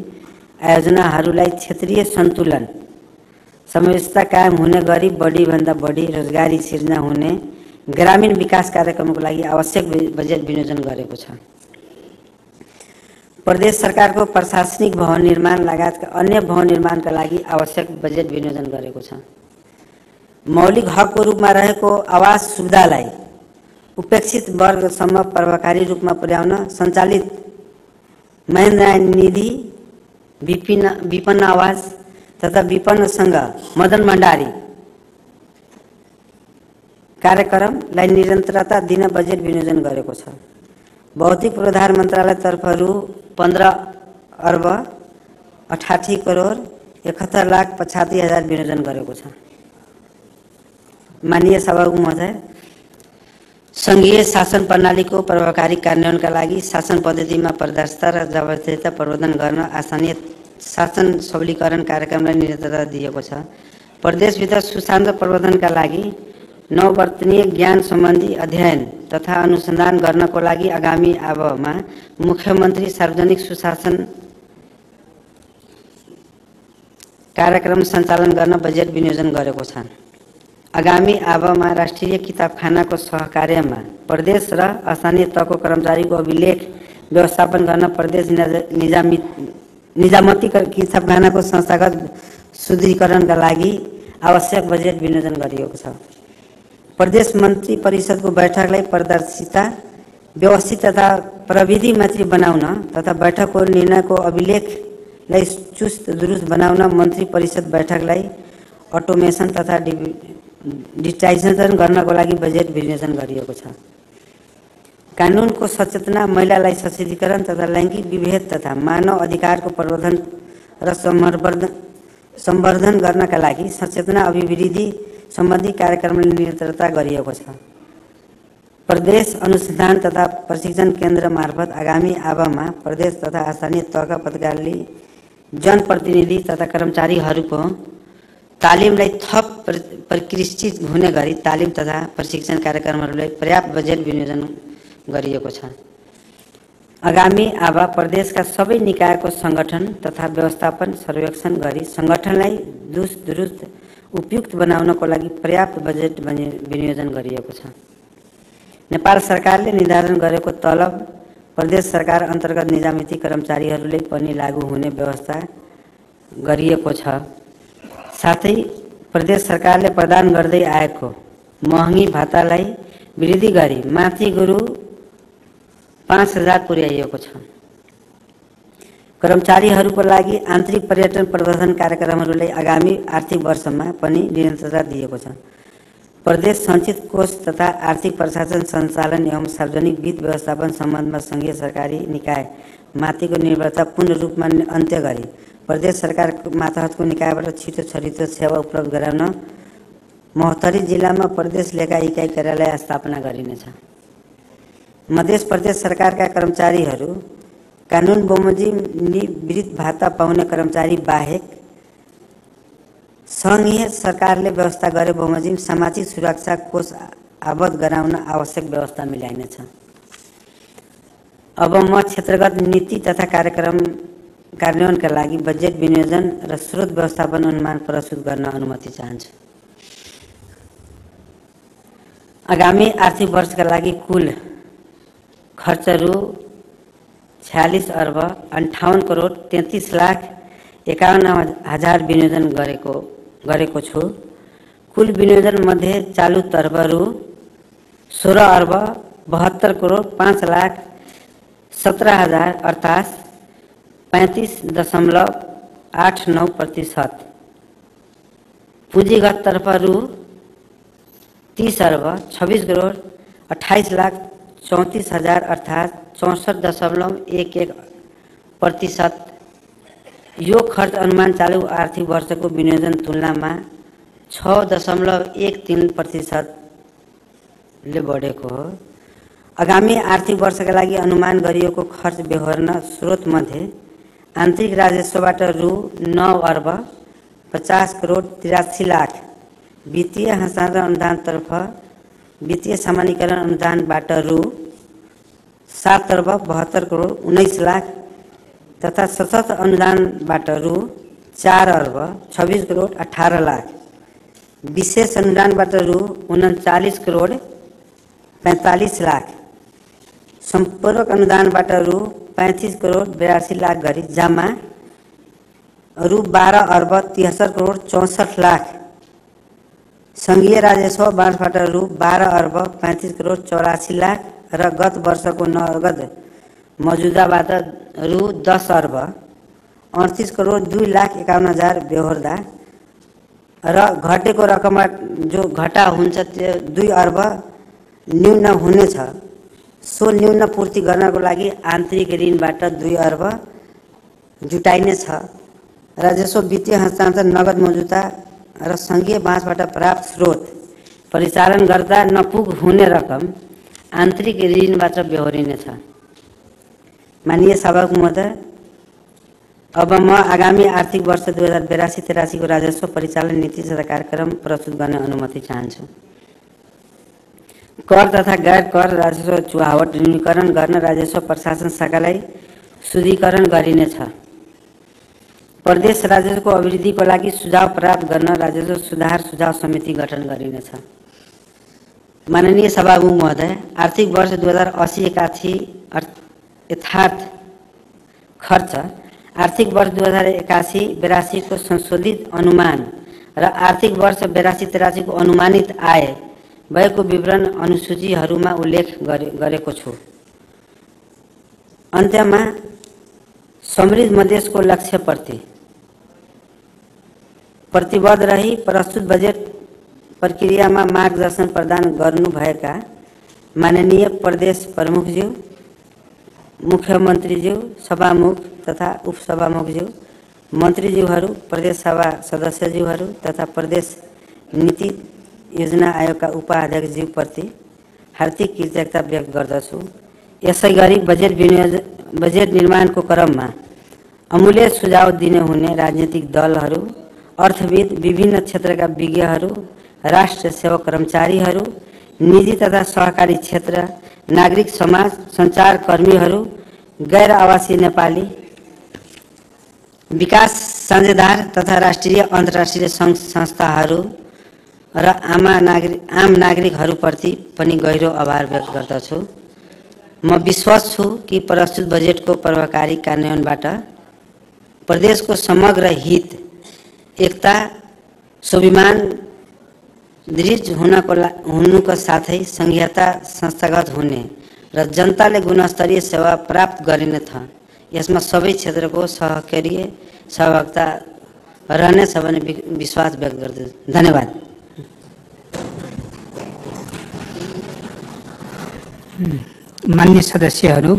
आयोजनाहरूलाई क्षेत्रीय सन्तुलन समझौता कायम हुने गरी बढीभन्दा बढी रोजगारी सिर्जना हुने ग्रामीण विकास कार्यक्रमको लागि आवश्यक बजेट विनियोजन गरेको छ। प्रदेश सरकारको प्रशासनिक भवन निर्माण लगायतका अन्य भवन निर्माणका लागि आवश्यक बजेट विनियोजन गरेको छ। मौलिक हकको रूपमा रहेको आवास सुविधालाई उपेक्षित वर्गसम्म प्रभावकारी रूपमा पुर्याउन सञ्चालित महेन्द्र निधि, विपन्न आवास तथा विपन्नसँग मदन भण्डारी कार्यक्रमलाई निरन्तरता दिन बजेट विनियोजन गरेको छ। भौतिक पूर्वाधार मन्त्रालयतर्फ रु 15,68,71,75,75,000 विनियोजन गरेको छ। माननीय सभामुख महोदय, सङ्घीय शासन प्रणालीको प्रभावकारी कार्यान्वयनका लागि शासन पद्धतिमा पारदर्शिता र जवाबदेहिता प्रवर्धन गर्न स्थानीय शासन सबलीकरण कार्यक्रमलाई निरन्तरता दिएको छ। प्रदेशभित्र सुशासन प्रवर्धनका लागि नववर्तनीय ज्ञान सम्बन्धी अध्ययन तथा अनुसन्धान गर्नको लागि आगामी आवमा मुख्यमन्त्री सार्वजनिक सुशासन कार्यक्रम सञ्चालन गर्न बजेट विनियोजन गरेको छ। आगामी आवमा राष्ट्रिय किताबखानाको सहकार्यमा प्रदेश र स्थानीय तहको कर्मचारीको अभिलेख व्यवस्थापन गर्न प्रदेश निजामती किताबखानाको संस्थागत सुदृढीकरणका लागि आवश्यक बजेट विनियोजन गरिएको छ। प्रदेश मन्त्री परिषदको बैठकलाई पारदर्शिता, व्यवस्थित तथा प्रविधि मैत्री बनाउन तथा बैठकको निर्णयको अभिलेखलाई चुस्त दुरुस्त बनाउन मन्त्री परिषद बैठकलाई अटोमेसन तथा डिजिटाइजेसन गर्नको लागि बजेट विनियोजन गरिएको छ। कानुनको सचेतना, महिलालाई सशक्तिकरण तथा लैङ्गिक विभेद तथा मानव अधिकारको प्रवर्धन र सम्वर्धन गर्नका लागि सचेतना अभिवृद्धि सम्बन्धी कार्यक्रमले निरन्तरता गरिएको छ। प्रदेश अनुसन्धान तथा प्रशिक्षण केन्द्र मार्फत आगामी आवमा प्रदेश तथा स्थानीय तहका पदाधिकारी, जनप्रतिनिधि तथा कर्मचारीहरूको तालिमलाई थप परिष्कृत हुने गरी तालिम तथा प्रशिक्षण कार्यक्रमहरूलाई पर्याप्त बजेट विनियोजन गरिएको छ। आगामी आवा प्रदेशका सबै निकायको सङ्गठन तथा व्यवस्थापन सर्वेक्षण गरी सङ्गठनलाई दुरुस्त उपयुक्त बनाउनको लागि पर्याप्त बजेट विनियोजन गरिएको छ। नेपाल सरकारले निर्धारण गरेको तलब प्रदेश सरकार अन्तर्गत निजामती कर्मचारीहरूले पनि लागू हुने व्यवस्था गरिएको छ। साथै प्रदेश सरकारले प्रदान गर्दै आएको महँगी भत्तालाई वृद्धि गरी माथि गुरु 5,000 पुर्याइएको छ। कर्मचारीहरूको लागि आन्तरिक पर्यटन प्रवर्धन कार्यक्रमहरूलाई आगामी आर्थिक वर्षमा पनि निरन्तरता दिएको छ। प्रदेश सञ्चित कोष तथा आर्थिक प्रशासन सञ्चालन एवं सार्वजनिक वित्त व्यवस्थापन सम्बन्धमा सङ्घीय सरकारी निकाय माथिको निर्भरता पूर्ण रूपमा अन्त्य गरी प्रदेश सरकार मातहतको निकायबाट छिटो छरितो सेवा उपलब्ध गराउन महोत्तरी जिल्लामा प्रदेश लेखा इकाइ कार्यालय स्थापना गरिनेछ। मध्य प्रदेश सरकारका कर्मचारीहरू कानुन बमोजिम वृत्त भत्ता पाउने कर्मचारी बाहेक सङ्घीय सरकारले व्यवस्था गरे बमोजिम सामाजिक सुरक्षा कोष आबद्ध गराउन आवश्यक व्यवस्था मिलाइनेछ। अब म क्षेत्रगत नीति तथा कार्यक्रम कार्यान्वयनका लागि बजेट विनियोजन र स्रोत व्यवस्थापन अनुमान प्रस्तुत गर्न अनुमति चाहन्छु। आगामी आर्थिक वर्षका लागि कुल खर्च रु 46,58,33,53,51,000 विनियोजन गरेको छु। कुल विनियोजन मध्ये चालू तर्फ रु 16,72,05,17,000 अर्थात् 35.89%। पूंजीगत तर्फ रु 30,26,28,34,000 अर्थात् 64.11%। यो खर्च अनुमान चालू आर्थिक वर्षको विनियोजन तुलनामा 6.13% ले बढेको हो। आगामी आर्थिक वर्षका लागि अनुमान गरिएको खर्च बेहोर्न स्रोतमध्ये आन्तरिक राजस्वबाट रु 9 अर्ब 50 करोड 83 लाख, वित्तीय हस्तान्तरण अनुदानतर्फ वित्तीय सामान्यीकरण अनुदानबाट रु 7 अर्ब 72 करोड 19 लाख तथा सतत अनुदानबाट रु 4 अर्ब 26 करोड 18 लाख, विशेष अनुदानबाट रु 39 करोड 45 लाख, सम्पूरक अनुदानबाट रु 35 करोड 82 लाख गरी जम्मा रु 12 अर्ब 73 करोड 64 लाख, सङ्घीय राजस्व बाँडबाट रु 12 अर्ब 35 करोड 84 लाख र गत वर्षको नगद मौजुदाबाट रु 10 अर्ब 38 करोड 2 लाख 51 हजार बेहोर्दा र घटेको रकममा जो घटा हुन्छ त्यो 2 अर्ब न्यून हुनेछ। सो न्यून पूर्ति गर्नको लागि आन्तरिक ऋणबाट 2 अर्ब जुटाइनेछ। राजस्व वित्तीय हस्तान्तरण नगद मौजुदा र सङ्घीय बाँसबाट प्राप्त स्रोत परिचालन गर्दा नपुग हुने रकम आन्तरिक ऋणबाट बेहोरिनेछ। माननीय सभाको महोदय, अब म आगामी आर्थिक वर्ष 2082-83 को राजस्व परिचालन नीति तथा कार्यक्रम प्रस्तुत गर्ने अनुमति चाहन्छु। कर तथा गैर कर राजस्व चुहावट न्यूनीकरण गर्न राजस्व प्रशासन शाखालाई शुद्धिकरण गरिनेछ। प्रदेश राजस्वको अभिवृद्धिको लागि सुझाव प्राप्त गर्न राजस्व सुधार सुझाव समिति गठन गरिनेछ। माननीय सभामुख महोदय, आर्थिक वर्ष 2080-81 यथार्थ खर्च आर्थिक वर्ष 2081-82 को संशोधित अनुमान र आर्थिक वर्ष 82-83 को अनुमानित आय भएको विवरण अनुसूचीहरूमा उल्लेख गरेको छु। अन्त्यमा समृद्ध मधेसको लक्ष्यप्रति प्रतिबद्ध रही प्रस्तुत बजेट प्रक्रियामा मार्गदर्शन प्रदान गर्नुभएका माननीय प्रदेश प्रमुखज्यू, मुख्यमन्त्रीज्यू, सभामुख तथा उपसभामुखज्यू, मन्त्रीज्यूहरू, प्रदेश सभा सदस्यज्यूहरू तथा प्रदेश नीति योजना आयोगका उपाध्यक्षज्यूप्रति हार्दिक कृतज्ञता व्यक्त गर्दछु। यसै गरी बजेट निर्माणको क्रममा अमूल्य सुझाव दिने हुने राजनीतिक दलहरू, अर्थविद, विभिन्न क्षेत्रका विज्ञहरू, राष्ट्र सेवक कर्मचारीहरू, निजी तथा सहकारी क्षेत्र, नागरिक समाज, सञ्चारकर्मीहरू, गैर आवासीय नेपाली विकास साझेदार तथा राष्ट्रिय अन्तर्राष्ट्रिय सङ्घ संस्थाहरू र आम नागरिकहरूप्रति पनि गहिरो आभार व्यक्त गर्दछु। म विश्वास छु कि प्रस्तुत बजेटको प्रभावकारी कार्यान्वयनबाट प्रदेशको समग्र हित, एकता, स्वाभिमान दृढ हुनुको साथै संघीयता संस्थागत हुने र जनताले गुणस्तरीय सेवा प्राप्त गरिनेछ। यसमा सबै क्षेत्रको सहकार्य सहभागिता रहनेछ भन्ने विश्वास व्यक्त गर्दछु। धन्यवाद। मान्य सदस्यहरू,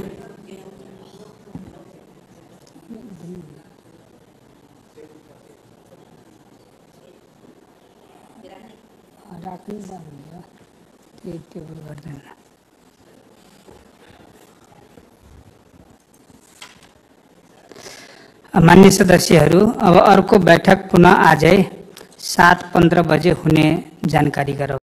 मान्य सदस्यहरू, अब अर्को बैठक पुनः आज 7:15 बजे हुने जानकारी गराउ।